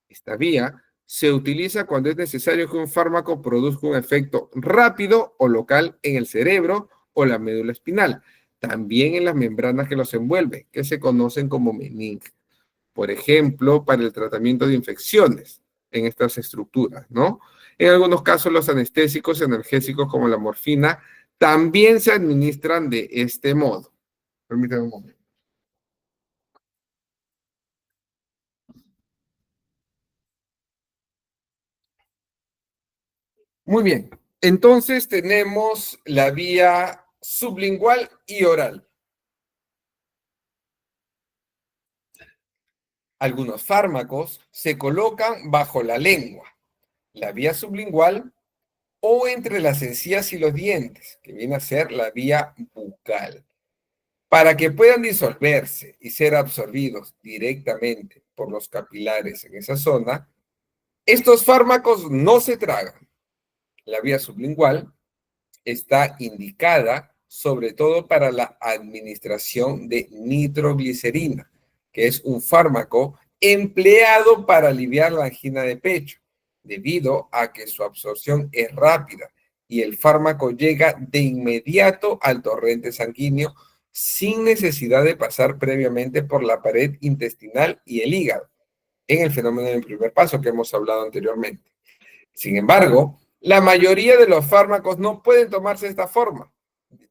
Esta vía se utiliza cuando es necesario que un fármaco produzca un efecto rápido o local en el cerebro o la médula espinal, también en las membranas que los envuelven, que se conocen como meninges. Por ejemplo, para el tratamiento de infecciones en estas estructuras, ¿no? En algunos casos, los anestésicos analgésicos como la morfina también se administran de este modo. Permítame un momento. Muy bien. Entonces tenemos la vía sublingual y oral. Algunos fármacos se colocan bajo la lengua, la vía sublingual o entre las encías y los dientes, que viene a ser la vía bucal. Para que puedan disolverse y ser absorbidos directamente por los capilares en esa zona, estos fármacos no se tragan. La vía sublingual está indicada sobre todo para la administración de nitroglicerina, que es un fármaco empleado para aliviar la angina de pecho, debido a que su absorción es rápida y el fármaco llega de inmediato al torrente sanguíneo sin necesidad de pasar previamente por la pared intestinal y el hígado, en el fenómeno del primer paso que hemos hablado anteriormente. Sin embargo, la mayoría de los fármacos no pueden tomarse de esta forma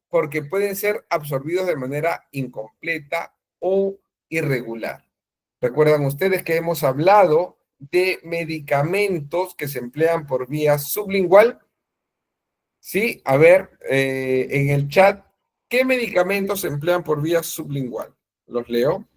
porque pueden ser absorbidos de manera incompleta o irregular. Recuerdan ustedes que hemos hablado de medicamentos que se emplean por vía sublingual. Sí, a ver, en el chat, ¿qué medicamentos se emplean por vía sublingual? ¿Los leo?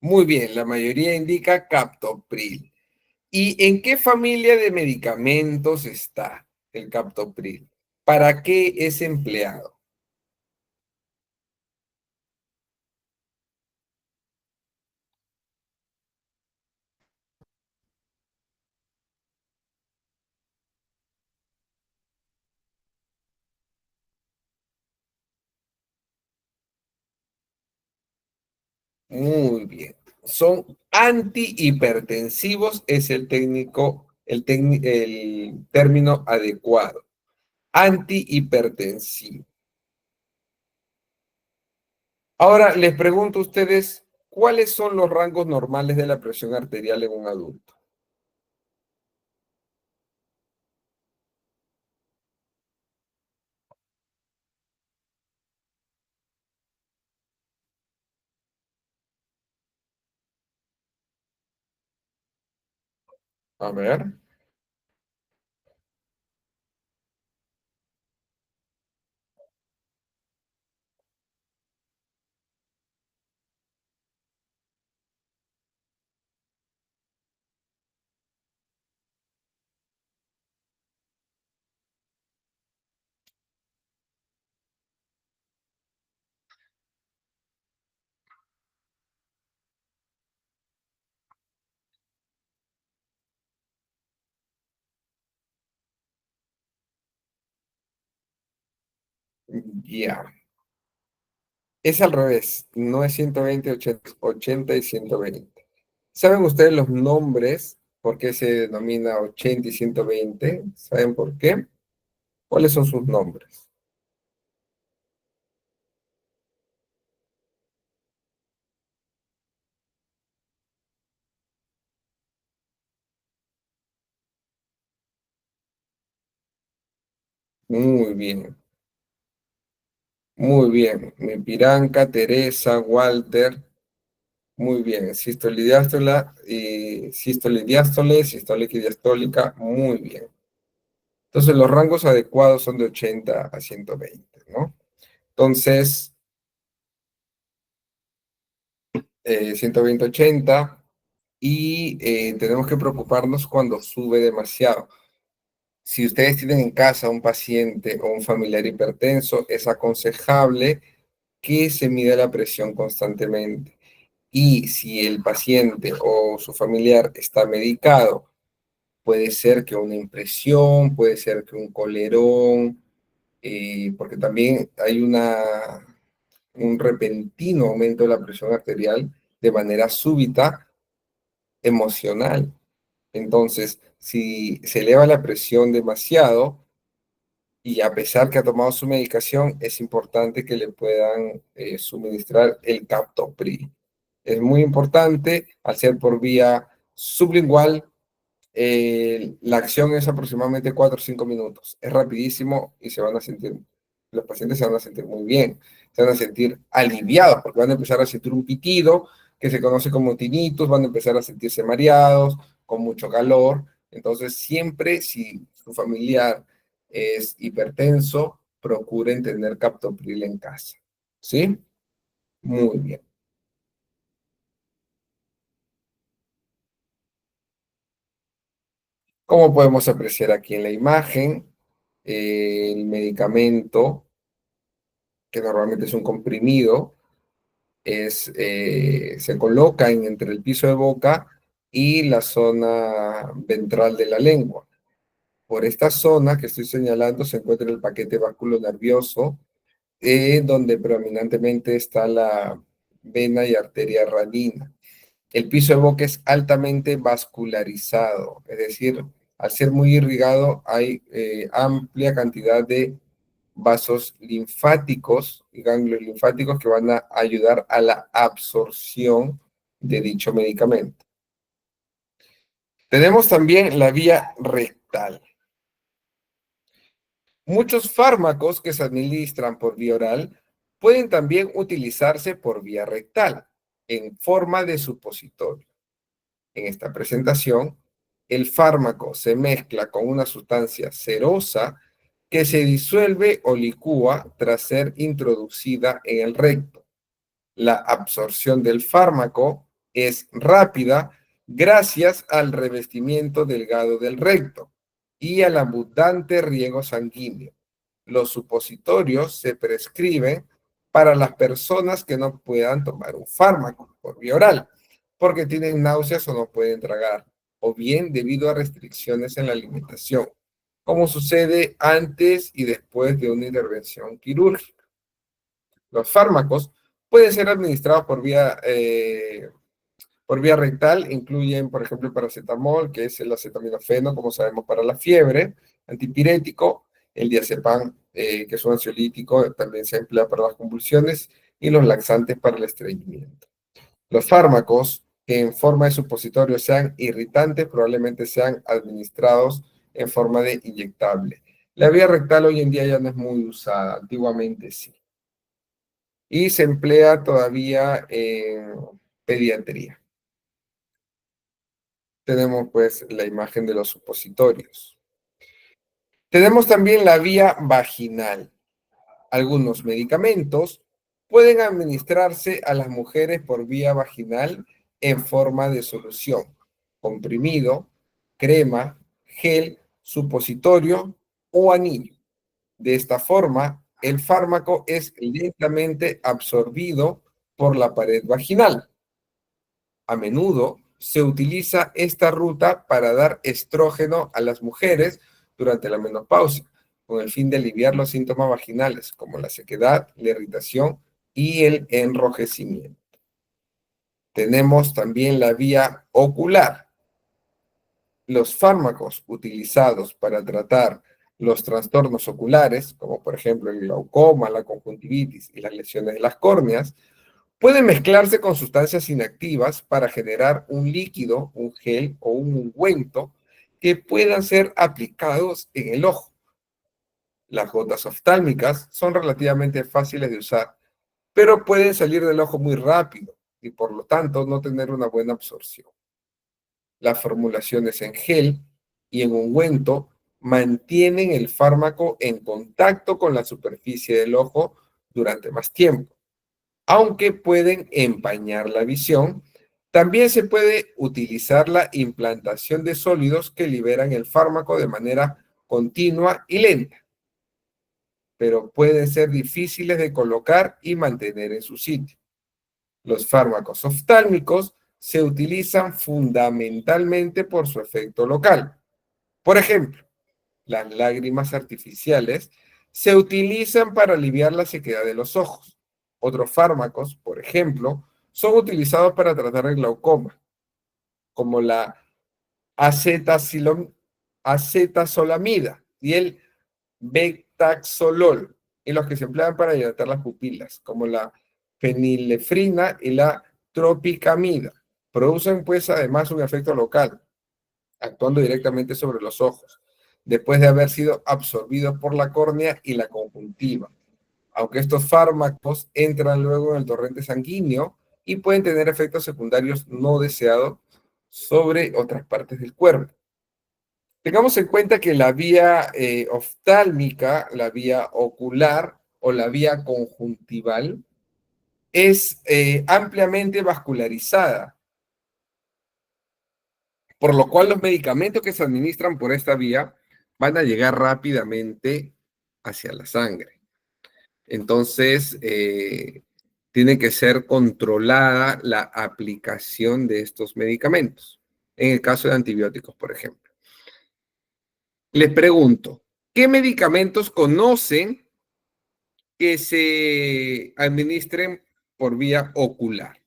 Muy bien, la mayoría indica captopril. ¿Y en qué familia de medicamentos está el captopril? ¿Para qué es empleado? Muy bien. Son antihipertensivos, es el término adecuado. Antihipertensivo. Ahora les pregunto a ustedes, ¿cuáles son los rangos normales de la presión arterial en un adulto? A ver. Ya. Es al revés. No es 120, 80, 80 y 120. ¿Saben ustedes los nombres por qué se denomina 80 y 120? ¿Saben por qué? ¿Cuáles son sus nombres? Muy bien, muy bien. Piranca, Teresa, Walter. Muy bien. Sístole y diástole, sístole y diástole, sistólica y diastólica. Muy bien. Entonces, los rangos adecuados son de 80 a 120, ¿no? Entonces, 120, 80. y tenemos que preocuparnos cuando sube demasiado. Si ustedes tienen en casa un paciente o un familiar hipertenso, es aconsejable que se mida la presión constantemente. Y si el paciente o su familiar está medicado, puede ser que una impresión, puede ser que un colerón, porque también hay un repentino aumento de la presión arterial de manera súbita, emocional. Entonces, si se eleva la presión demasiado y a pesar que ha tomado su medicación, es importante que le puedan suministrar el captopril. Es muy importante, al ser por vía sublingual, la acción es aproximadamente 4 o 5 minutos. Es rapidísimo y los pacientes se van a sentir muy bien. Se van a sentir aliviados porque van a empezar a sentir un pitido que se conoce como tinnitus, van a empezar a sentirse mareados, con mucho calor. Entonces, siempre si su familiar es hipertenso, procuren tener captopril en casa. ¿Sí? Muy bien. Como podemos apreciar aquí en la imagen, el medicamento, que normalmente es un comprimido, se coloca entre el piso de boca y la zona ventral de la lengua. Por esta zona que estoy señalando se encuentra el paquete nervioso, donde predominantemente está la vena y arteria ranina. El piso de boca es altamente vascularizado, es decir, al ser muy irrigado hay amplia cantidad de vasos linfáticos y ganglios linfáticos que van a ayudar a la absorción de dicho medicamento. Tenemos también la vía rectal. Muchos fármacos que se administran por vía oral pueden también utilizarse por vía rectal en forma de supositorio. En esta presentación, el fármaco se mezcla con una sustancia cerosa que se disuelve o licúa tras ser introducida en el recto. La absorción del fármaco es rápida gracias al revestimiento delgado del recto y al abundante riego sanguíneo. Los supositorios se prescriben para las personas que no puedan tomar un fármaco por vía oral, porque tienen náuseas o no pueden tragar, o bien debido a restricciones en la alimentación, como sucede antes y después de una intervención quirúrgica. Los fármacos pueden ser administrados por vía rectal, incluyen, por ejemplo, el paracetamol, que es el acetaminofeno, como sabemos, para la fiebre, antipirético, el diazepam, que es un ansiolítico, también se emplea para las convulsiones, y los laxantes para el estreñimiento. Los fármacos que en forma de supositorio sean irritantes probablemente sean administrados en forma de inyectable. La vía rectal hoy en día ya no es muy usada, antiguamente sí. Y se emplea todavía en pediatría. Tenemos pues la imagen de los supositorios. Tenemos también la vía vaginal. Algunos medicamentos pueden administrarse a las mujeres por vía vaginal en forma de solución, comprimido, crema, gel, supositorio o anillo. De esta forma, el fármaco es lentamente absorbido por la pared vaginal. A menudo se utiliza esta ruta para dar estrógeno a las mujeres durante la menopausia, con el fin de aliviar los síntomas vaginales, como la sequedad, la irritación y el enrojecimiento. Tenemos también la vía ocular. Los fármacos utilizados para tratar los trastornos oculares, como por ejemplo el glaucoma, la conjuntivitis y las lesiones de las córneas, pueden mezclarse con sustancias inactivas para generar un líquido, un gel o un ungüento que puedan ser aplicados en el ojo. Las gotas oftálmicas son relativamente fáciles de usar, pero pueden salir del ojo muy rápido y por lo tanto no tener una buena absorción. Las formulaciones en gel y en ungüento mantienen el fármaco en contacto con la superficie del ojo durante más tiempo, aunque pueden empañar la visión También se puede utilizar la implantación de sólidos que liberan el fármaco de manera continua y lenta, pero pueden ser difíciles de colocar y mantener en su sitio. Los fármacos oftálmicos se utilizan fundamentalmente por su efecto local. Por ejemplo, las lágrimas artificiales se utilizan para aliviar la sequedad de los ojos. Otros fármacos, por ejemplo, son utilizados para tratar el glaucoma, como la acetazolamida y el betaxolol, y los que se emplean para dilatar las pupilas, como la fenilefrina y la tropicamida. Producen, pues, además un efecto local, actuando directamente sobre los ojos, después de haber sido absorbidos por la córnea y la conjuntiva. Aunque estos fármacos entran luego en el torrente sanguíneo y pueden tener efectos secundarios no deseados sobre otras partes del cuerpo. Tengamos en cuenta que la vía oftálmica, la vía ocular o la vía conjuntival es ampliamente vascularizada, por lo cual los medicamentos que se administran por esta vía van a llegar rápidamente hacia la sangre. Entonces, tiene que ser controlada la aplicación de estos medicamentos, en el caso de antibióticos, por ejemplo. Les pregunto, ¿qué medicamentos conocen que se administren por vía ocular?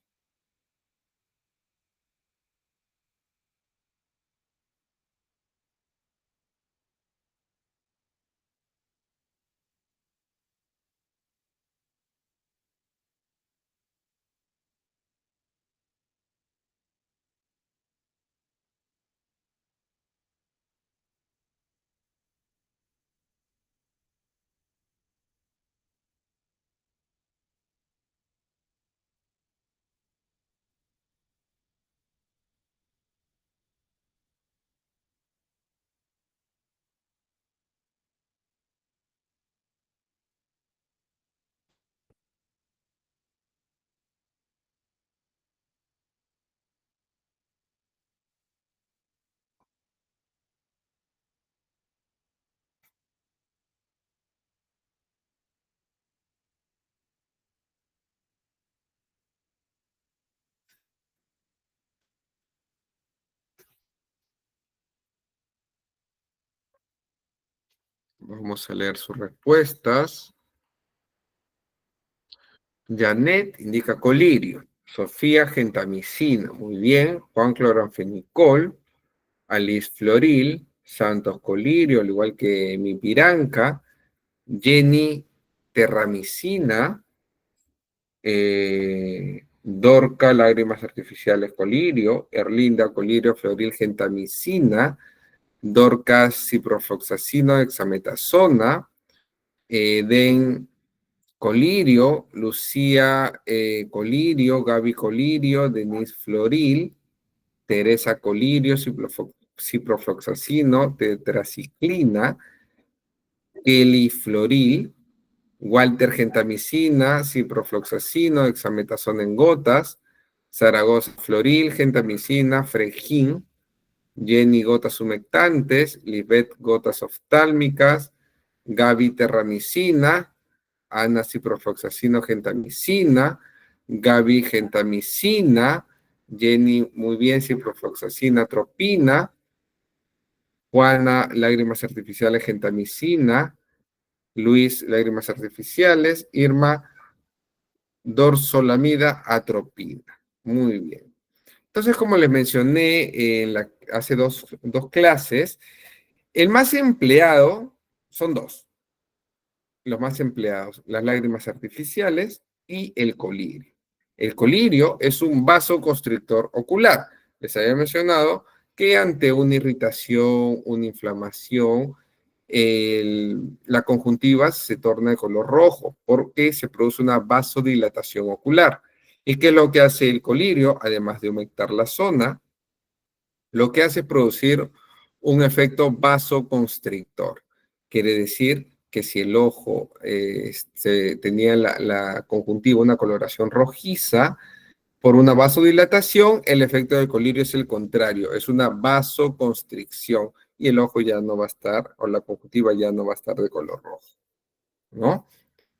Vamos a leer sus respuestas. Janet indica colirio. Sofía, gentamicina. Muy bien. Juan, cloranfenicol. Alice, floril. Santos, colirio, al igual que mi piranca. Jenny, terramicina. Dorca, lágrimas artificiales, colirio. Erlinda, colirio, floril, gentamicina. Dorcas, ciprofloxacino, hexametasona. Den, colirio. Lucía, colirio. Gaby, colirio. Denise, floril. Teresa, colirio, ciprofloxacino, tetraciclina. Kelly, floril. Walter, gentamicina, ciprofloxacino, hexametasona en gotas. Zaragoza, floril, gentamicina, fregin. Jenny, gotas humectantes. Lisbeth, gotas oftálmicas. Gaby, terramicina. Ana, ciprofloxacino, gentamicina. Gaby, gentamicina. Jenny, muy bien, ciprofloxacina, tropina. Juana, lágrimas artificiales, gentamicina. Luis, lágrimas artificiales. Irma, dorzolamida, atropina. Muy bien. Entonces, como les mencioné hace dos clases, el más empleado son dos. Los más empleados, las lágrimas artificiales y el colirio. El colirio es un vasoconstrictor ocular. Les había mencionado que ante una irritación, una inflamación, la conjuntiva se torna de color rojo porque se produce una vasodilatación ocular. ¿Y qué es lo que hace el colirio? Además de aumentar la zona, lo que hace es producir un efecto vasoconstrictor. Quiere decir que si el ojo tenía la conjuntiva una coloración rojiza, Por una vasodilatación, el efecto del colirio es el contrario, es una vasoconstricción y el ojo ya no va a estar, o la conjuntiva ya no va a estar de color rojo, ¿no?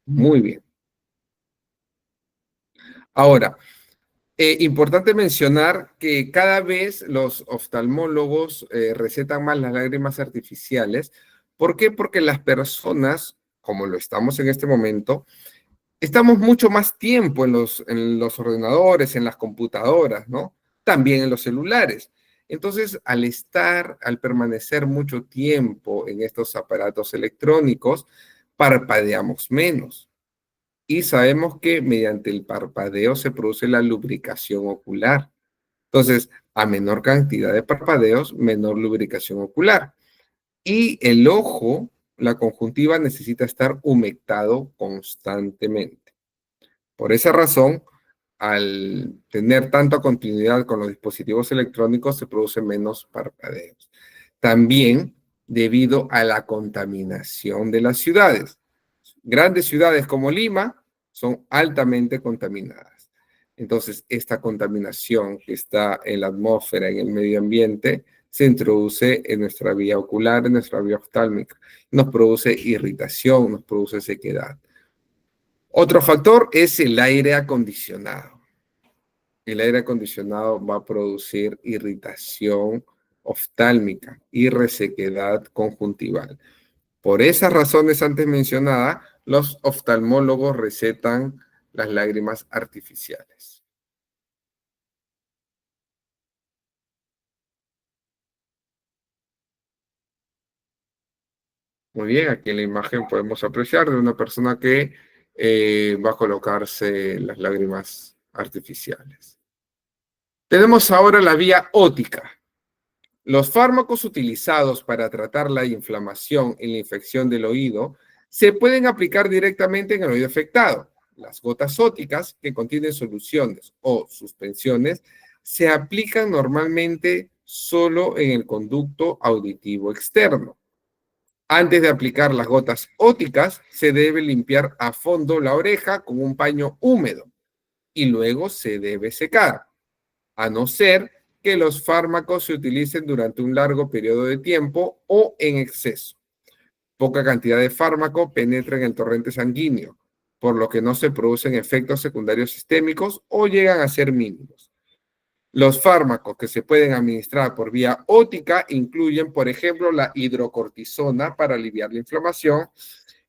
Muy bien. Ahora, importante mencionar que cada vez los oftalmólogos recetan más las lágrimas artificiales. ¿Por qué? Porque las personas, como lo estamos en este momento, estamos mucho más tiempo en los ordenadores, en las computadoras, ¿no? También en los celulares. Entonces, al permanecer mucho tiempo en estos aparatos electrónicos, parpadeamos menos. Y sabemos que mediante el parpadeo se produce la lubricación ocular. Entonces, a menor cantidad de parpadeos, menor lubricación ocular. Y el ojo, la conjuntiva necesita estar humectado constantemente. Por esa razón, al tener tanta continuidad con los dispositivos electrónicos, se producen menos parpadeos. También debido a la contaminación de las ciudades. Grandes ciudades como Lima son altamente contaminadas. Entonces, esta contaminación que está en la atmósfera, en el medio ambiente, se introduce en nuestra vía ocular, en nuestra vía oftálmica. Nos produce irritación, nos produce sequedad. Otro factor es el aire acondicionado. El aire acondicionado va a producir irritación oftálmica y resequedad conjuntival. Por esas razones antes mencionadas, los oftalmólogos recetan las lágrimas artificiales. Muy bien, aquí en la imagen podemos apreciar de una persona que va a colocarse las lágrimas artificiales. Tenemos ahora la vía óptica. Los fármacos utilizados para tratar la inflamación y la infección del oído se pueden aplicar directamente en el oído afectado. Las gotas ópticas, que contienen soluciones o suspensiones, se aplican normalmente solo en el conducto auditivo externo. Antes de aplicar las gotas ópticas, se debe limpiar a fondo la oreja con un paño húmedo y luego se debe secar, a no ser que los fármacos se utilicen durante un largo periodo de tiempo o en exceso. Poca cantidad de fármaco penetra en el torrente sanguíneo, por lo que no se producen efectos secundarios sistémicos o llegan a ser mínimos. Los fármacos que se pueden administrar por vía óptica incluyen, por ejemplo, la hidrocortisona para aliviar la inflamación,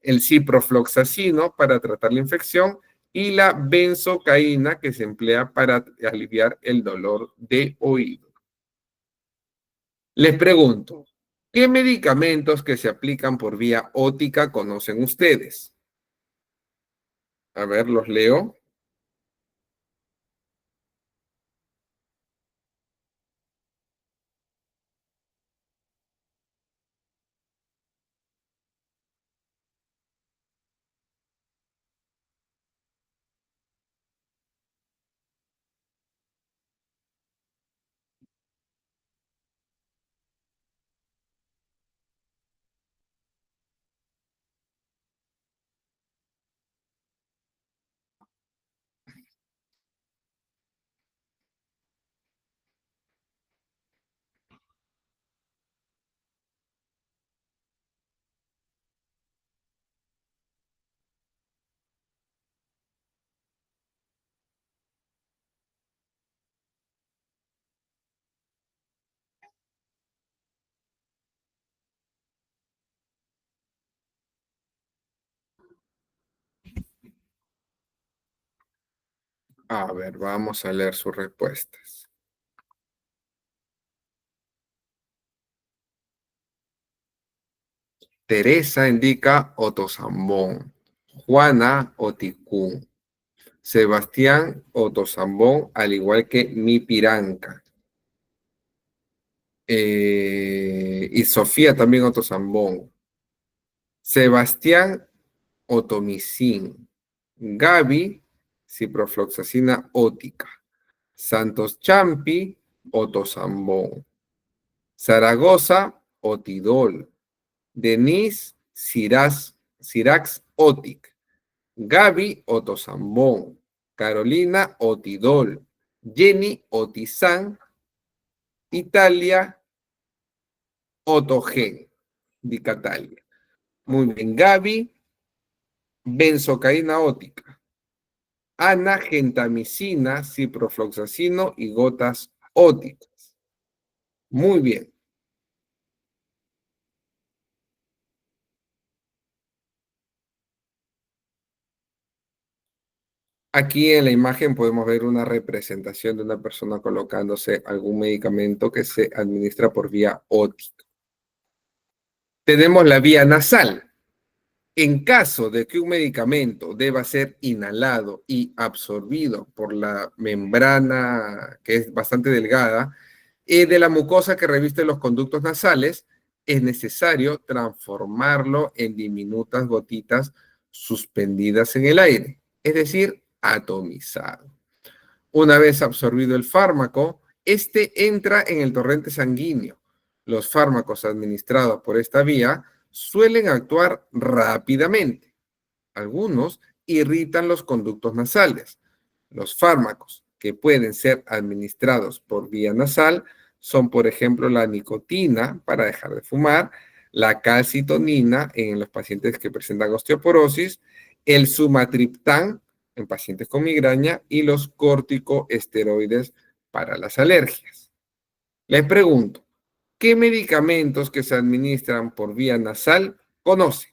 el ciprofloxacino para tratar la infección y la benzocaína que se emplea para aliviar el dolor de oído. Les pregunto, ¿qué medicamentos que se aplican por vía óptica conocen ustedes? A ver, los leo. A ver, vamos a leer sus respuestas. Teresa indica otosambón, Juana oticún, Sebastián otosambón, al igual que mipiranca. Y Sofía también otosambón. Sebastián otomicin. Gaby, ciprofloxacina ótica. Santos Champi, otosambón. Zaragoza, otidol. Denise, Cirax Otic. Gaby, otosambón. Carolina, otidol. Jenny, Otizan, Italia, Otogen, Dicatalia. Muy bien. Gaby, benzocaína ótica. Ana, gentamicina, ciprofloxacino y gotas óticas. Muy bien. Aquí en la imagen podemos ver una representación de una persona colocándose algún medicamento que se administra por vía ótica. Tenemos la vía nasal. En caso de que un medicamento deba ser inhalado y absorbido por la membrana, que es bastante delgada, de la mucosa que reviste los conductos nasales, es necesario transformarlo en diminutas gotitas suspendidas en el aire, es decir, atomizado. Una vez absorbido el fármaco, este entra en el torrente sanguíneo. Los fármacos administrados por esta vía suelen actuar rápidamente. Algunos irritan los conductos nasales. Los fármacos que pueden ser administrados por vía nasal son, por ejemplo, la nicotina para dejar de fumar, la calcitonina en los pacientes que presentan osteoporosis, el sumatriptán en pacientes con migraña y los corticoesteroides para las alergias. Les pregunto, ¿qué medicamentos que se administran por vía nasal conocen?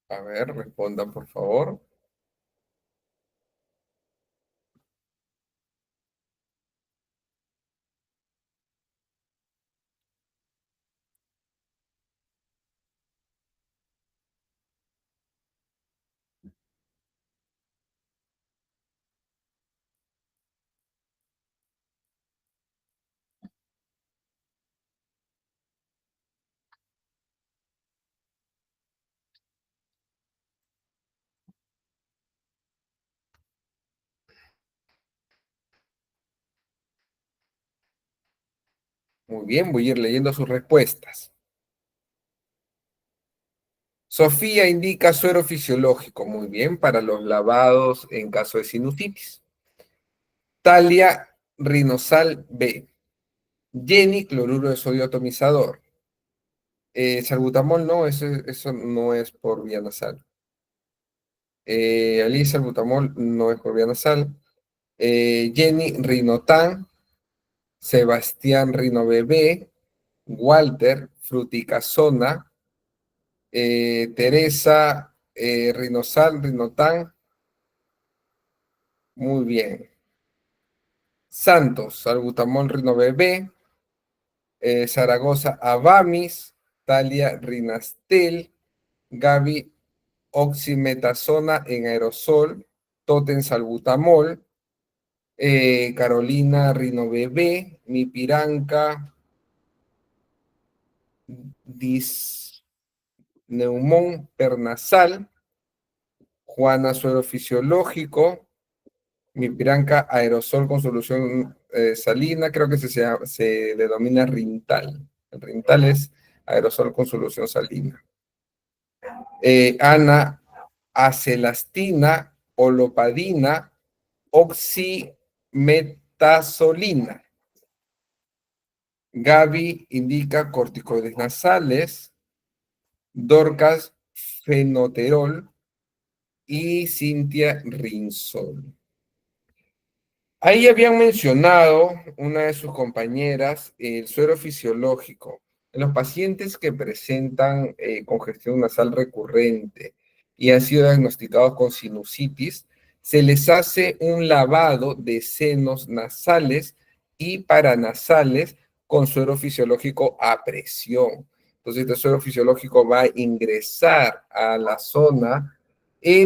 A ver, respondan por favor. Muy bien, voy a ir leyendo sus respuestas. Sofía indica suero fisiológico, muy bien, para los lavados en caso de sinusitis. Talia, rinosal B. Jenny, cloruro de sodio atomizador. Salbutamol no, eso no es por vía nasal. Ali, salbutamol no es por vía nasal. Jenny, rinotan. Sebastián, rinobebé. Walter, fruticasona. Teresa, rinosal, rinotan. Muy bien. Santos, salbutamol, rinobebé. Zaragoza, Avamis. Talia, rinastel. Gaby, oximetasona en aerosol. Toten, salbutamol. Carolina, rinovebé. Mipiranca, disneumón, pernasal. Juana, suero fisiológico. Mipiranca, aerosol con solución salina. Creo que se denomina Rintal. El Rintal es aerosol con solución salina. Ana, acelastina, olopadina, oximetazolina. Gaby indica corticoides nasales. Dorcas, fenoterol. Y Cintia, Rinsol. Ahí habían mencionado una de sus compañeras el suero fisiológico. En los pacientes que presentan congestión nasal recurrente y han sido diagnosticados con sinusitis, se les hace un lavado de senos nasales y paranasales con suero fisiológico a presión. Entonces, este suero fisiológico va a ingresar a la zona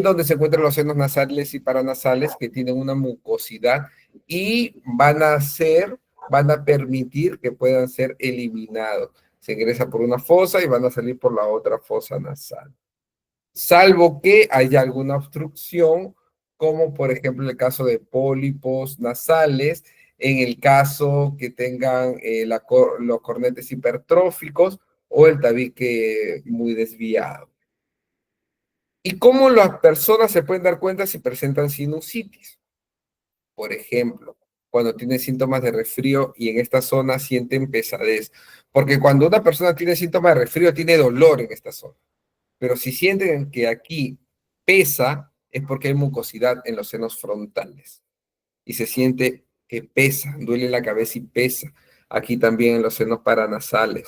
donde se encuentran los senos nasales y paranasales que tienen una mucosidad y van a permitir que puedan ser eliminados. Se ingresa por una fosa y van a salir por la otra fosa nasal. Salvo que haya alguna obstrucción, como por ejemplo el caso de pólipos nasales, en el caso que tengan los cornetes hipertróficos o el tabique muy desviado. ¿Y cómo las personas se pueden dar cuenta si presentan sinusitis? Por ejemplo, cuando tienen síntomas de resfrío y en esta zona sienten pesadez. Porque cuando una persona tiene síntomas de resfrío, tiene dolor en esta zona. Pero si sienten que aquí pesa, es porque hay mucosidad en los senos frontales. Y se siente que pesa, duele la cabeza y pesa. Aquí también en los senos paranasales.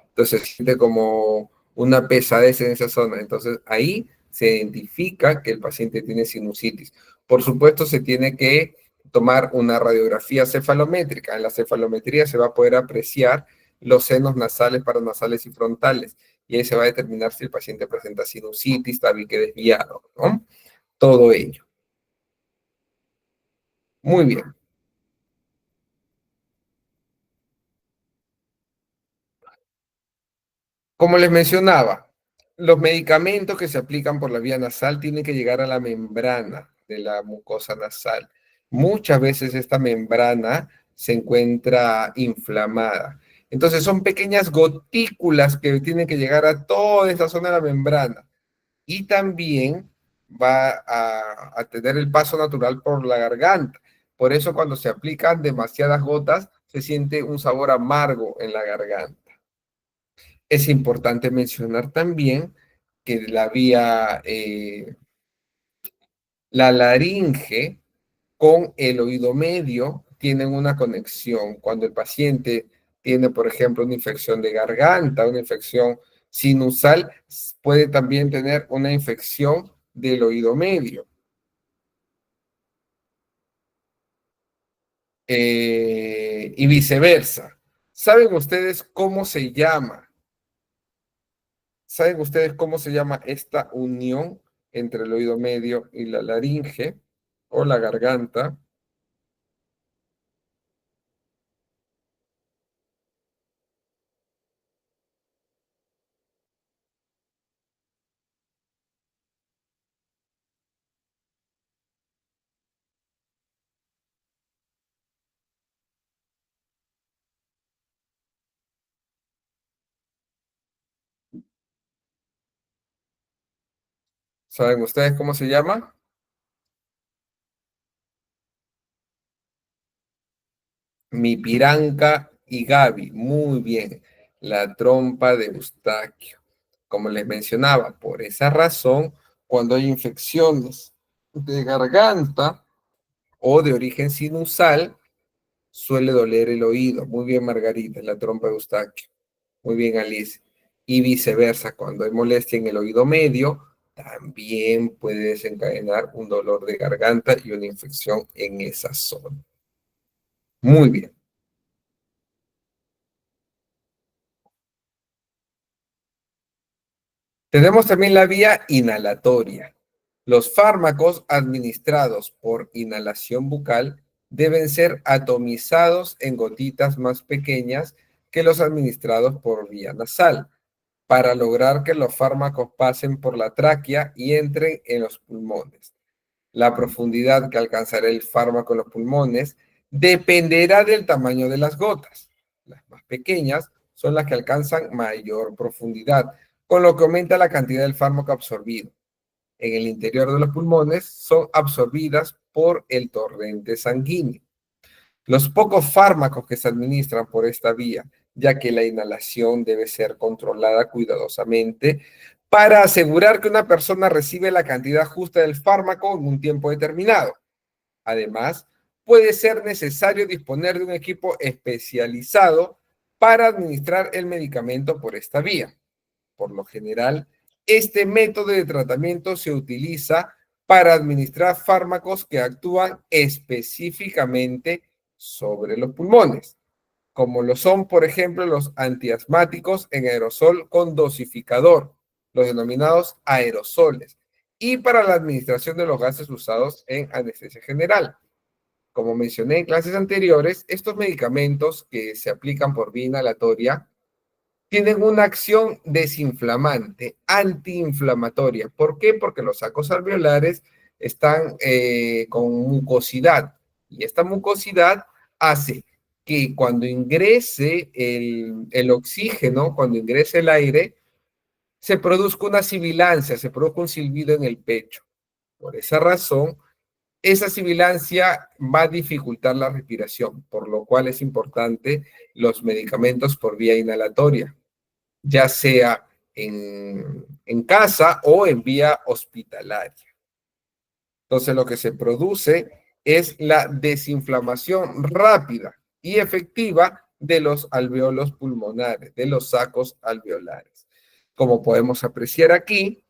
Entonces se siente como una pesadez en esa zona. Entonces ahí se identifica que el paciente tiene sinusitis. Por supuesto, se tiene que tomar una radiografía cefalométrica. En la cefalometría se va a poder apreciar los senos nasales, paranasales y frontales. Y ahí se va a determinar si el paciente presenta sinusitis, tabique desviado, ¿no? Todo ello. Muy bien. Como les mencionaba, los medicamentos que se aplican por la vía nasal tienen que llegar a la membrana de la mucosa nasal. Muchas veces esta membrana se encuentra inflamada. Entonces son pequeñas gotículas que tienen que llegar a toda esta zona de la membrana. Y también va a tener el paso natural por la garganta. Por eso cuando se aplican demasiadas gotas, se siente un sabor amargo en la garganta. Es importante mencionar también que la laringe con el oído medio tienen una conexión. Cuando el paciente tiene, por ejemplo, una infección de garganta, una infección sinusal, puede también tener una infección del oído medio. Y viceversa. ¿Saben ustedes cómo se llama? ¿Saben ustedes cómo se llama esta unión entre el oído medio y la laringe o la garganta? ¿Saben ustedes cómo se llama? Mipiranca y Gavi. Muy bien. La trompa de Eustaquio. Como les mencionaba, por esa razón, cuando hay infecciones de garganta o de origen sinusal, suele doler el oído. Muy bien, Margarita, la trompa de Eustaquio. Muy bien, Alice. Y viceversa, cuando hay molestia en el oído medio, también puede desencadenar un dolor de garganta y una infección en esa zona. Muy bien. Tenemos también la vía inhalatoria. Los fármacos administrados por inhalación bucal deben ser atomizados en gotitas más pequeñas que los administrados por vía nasal, para lograr que los fármacos pasen por la tráquea y entren en los pulmones. La profundidad que alcanzará el fármaco en los pulmones dependerá del tamaño de las gotas. Las más pequeñas son las que alcanzan mayor profundidad, con lo que aumenta la cantidad del fármaco absorbido. En el interior de los pulmones son absorbidas por el torrente sanguíneo. Los pocos fármacos que se administran por esta vía, ya que la inhalación debe ser controlada cuidadosamente para asegurar que una persona recibe la cantidad justa del fármaco en un tiempo determinado. Además, puede ser necesario disponer de un equipo especializado para administrar el medicamento por esta vía. Por lo general, este método de tratamiento se utiliza para administrar fármacos que actúan específicamente sobre los pulmones. como lo son, por ejemplo, los antiasmáticos en aerosol con dosificador, los denominados aerosoles, y para la administración de los gases usados en anestesia general. Como mencioné en clases anteriores, estos medicamentos que se aplican por vía inhalatoria tienen una acción desinflamante, antiinflamatoria. ¿Por qué? Porque los sacos alveolares están con mucosidad y esta mucosidad hace que cuando ingrese el oxígeno, cuando ingrese el aire, se produzca una sibilancia, se produzca un silbido en el pecho. Por esa razón, esa sibilancia va a dificultar la respiración, por lo cual es importante los medicamentos por vía inhalatoria, ya sea en casa o en vía hospitalaria. Entonces, lo que se produce es la desinflamación rápida y efectiva de los alveolos pulmonares, de los sacos alveolares. Como podemos apreciar aquí,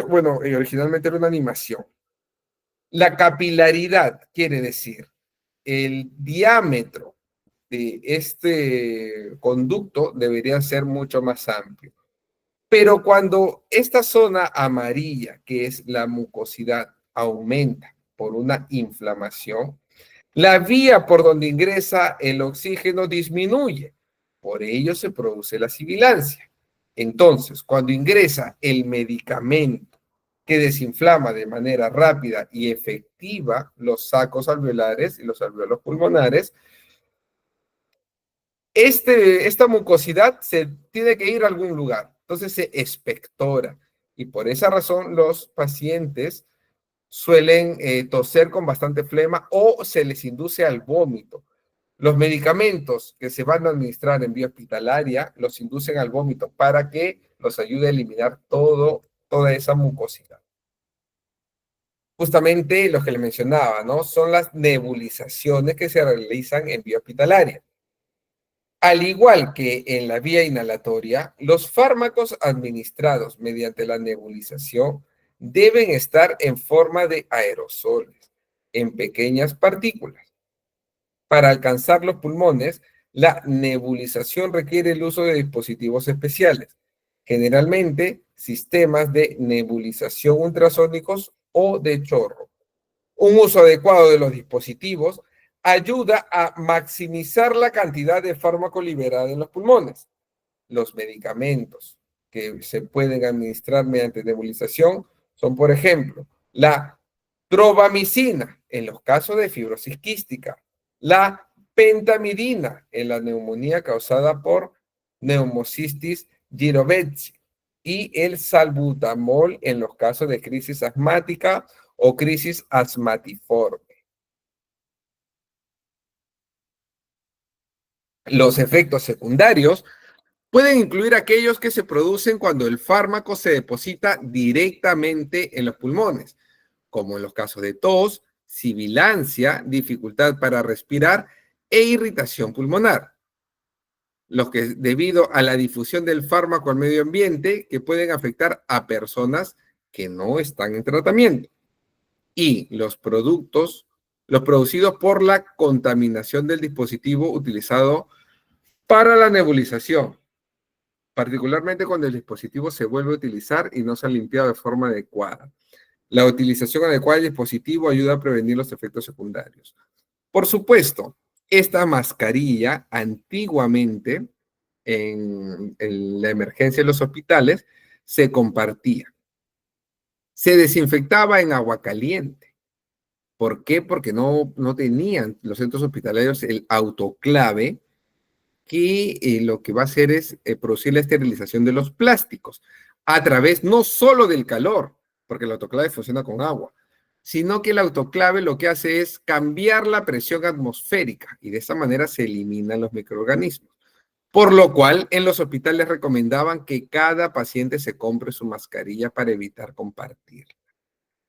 bueno, originalmente era una animación. La capilaridad quiere decir el diámetro de este conducto debería ser mucho más amplio. Pero cuando esta zona amarilla, que es la mucosidad, aumenta por una inflamación, la vía por donde ingresa el oxígeno disminuye. Por ello se produce la sibilancia. Entonces, cuando ingresa el medicamento que desinflama de manera rápida y efectiva los sacos alveolares y los alveolos pulmonares, esta mucosidad se tiene que ir a algún lugar. Entonces se expectora. Y por esa razón los pacientes suelen toser con bastante flema o se les induce al vómito. Los medicamentos que se van a administrar en vía hospitalaria los inducen al vómito para que los ayude a eliminar toda esa mucosidad. Justamente lo que le mencionaba, ¿no? Son las nebulizaciones que se realizan en vía hospitalaria. Al igual que en la vía inhalatoria, los fármacos administrados mediante la nebulización deben estar en forma de aerosoles, en pequeñas partículas. Para alcanzar los pulmones, la nebulización requiere el uso de dispositivos especiales, generalmente sistemas de nebulización ultrasónicos o de chorro. Un uso adecuado de los dispositivos ayuda a maximizar la cantidad de fármaco liberada en los pulmones. Los medicamentos que se pueden administrar mediante nebulización son, por ejemplo, la trovamicina en los casos de fibrosis quística, la pentamidina en la neumonía causada por neumocistis girovecii y el salbutamol en los casos de crisis asmática o crisis asmatiforme. Los efectos secundarios pueden incluir aquellos que se producen cuando el fármaco se deposita directamente en los pulmones, como en los casos de tos, sibilancia, dificultad para respirar e irritación pulmonar. Los que debido a la difusión del fármaco al medio ambiente que pueden afectar a personas que no están en tratamiento. Y los producidos por la contaminación del dispositivo utilizado para la nebulización, particularmente cuando el dispositivo se vuelve a utilizar y no se ha limpiado de forma adecuada. La utilización adecuada del dispositivo ayuda a prevenir los efectos secundarios. Por supuesto, esta mascarilla antiguamente en la emergencia de los hospitales se compartía. Se desinfectaba en agua caliente. ¿Por qué? Porque no tenían los centros hospitalarios el autoclave que lo que va a hacer es producir la esterilización de los plásticos a través no solo del calor, porque el autoclave funciona con agua, sino que el autoclave lo que hace es cambiar la presión atmosférica y de esa manera se eliminan los microorganismos. Por lo cual, en los hospitales recomendaban que cada paciente se compre su mascarilla para evitar compartir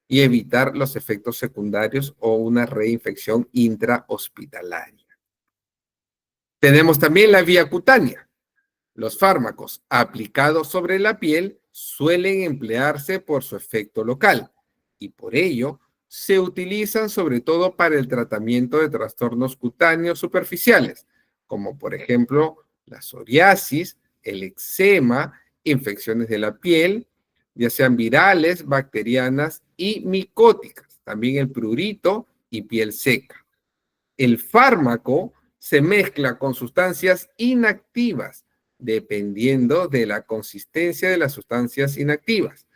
y evitar los efectos secundarios o una reinfección intrahospitalaria. Tenemos también la vía cutánea. Los fármacos aplicados sobre la piel suelen emplearse por su efecto local y por ello se utilizan sobre todo para el tratamiento de trastornos cutáneos superficiales, como por ejemplo la psoriasis, el eczema, infecciones de la piel, ya sean virales, bacterianas y micóticas, también el prurito y piel seca. El fármaco se mezcla con sustancias inactivas, dependiendo de la consistencia de las sustancias inactivas.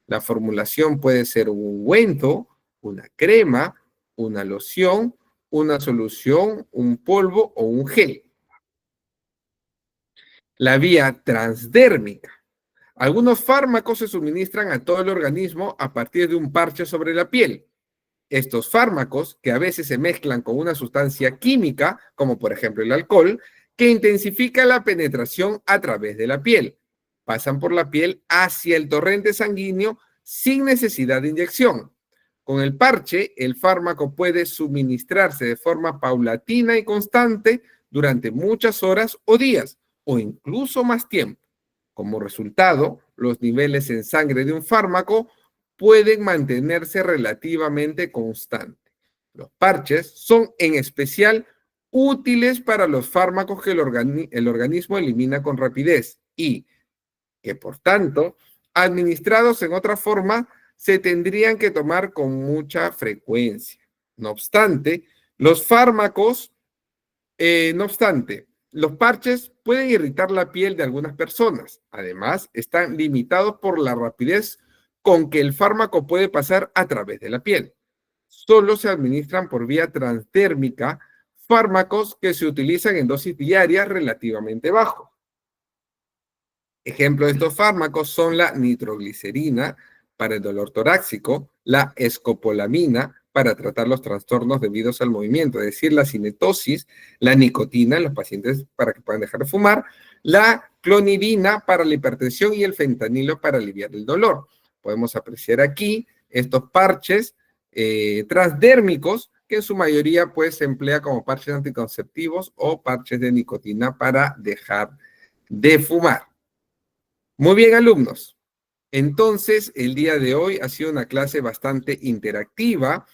La formulación puede ser un ungüento, una crema, una loción, una solución, un polvo o un gel. La vía transdérmica. Algunos fármacos se suministran a todo el organismo a partir de un parche sobre la piel. Estos fármacos, que a veces se mezclan con una sustancia química, como por ejemplo el alcohol, que intensifica la penetración a través de la piel, pasan por la piel hacia el torrente sanguíneo sin necesidad de inyección. Con el parche, el fármaco puede suministrarse de forma paulatina y constante durante muchas horas o días, o incluso más tiempo. Como resultado, los niveles en sangre de un fármaco pueden mantenerse relativamente constantes. Los parches son en especial útiles para los fármacos que el organismo elimina con rapidez y que, por tanto, administrados en otra forma, se tendrían que tomar con mucha frecuencia. No obstante, los fármacos, no obstante, los parches pueden irritar la piel de algunas personas. Además, están limitados por la rapidez con que el fármaco puede pasar a través de la piel. Solo se administran por vía transdérmica fármacos que se utilizan en dosis diarias relativamente bajas. Ejemplos de estos fármacos son la nitroglicerina para el dolor torácico, la escopolamina para tratar los trastornos debidos al movimiento, es decir, la cinetosis, la nicotina en los pacientes para que puedan dejar de fumar, la clonidina para la hipertensión y el fentanilo para aliviar el dolor. Podemos apreciar aquí estos parches transdérmicos que en su mayoría pues se emplea como parches anticonceptivos o parches de nicotina para dejar de fumar. Muy bien, alumnos. Entonces, el día de hoy ha sido una clase bastante interactiva.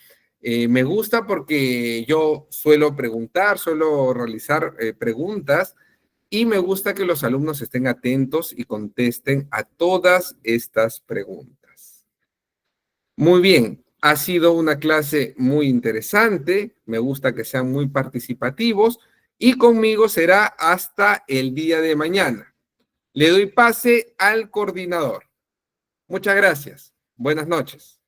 Me gusta porque yo suelo preguntar, suelo realizar preguntas y me gusta que los alumnos estén atentos y contesten a todas estas preguntas. Muy bien, ha sido una clase muy interesante. Me gusta que sean muy participativos y conmigo será hasta el día de mañana. Le doy pase al coordinador. Muchas gracias. Buenas noches.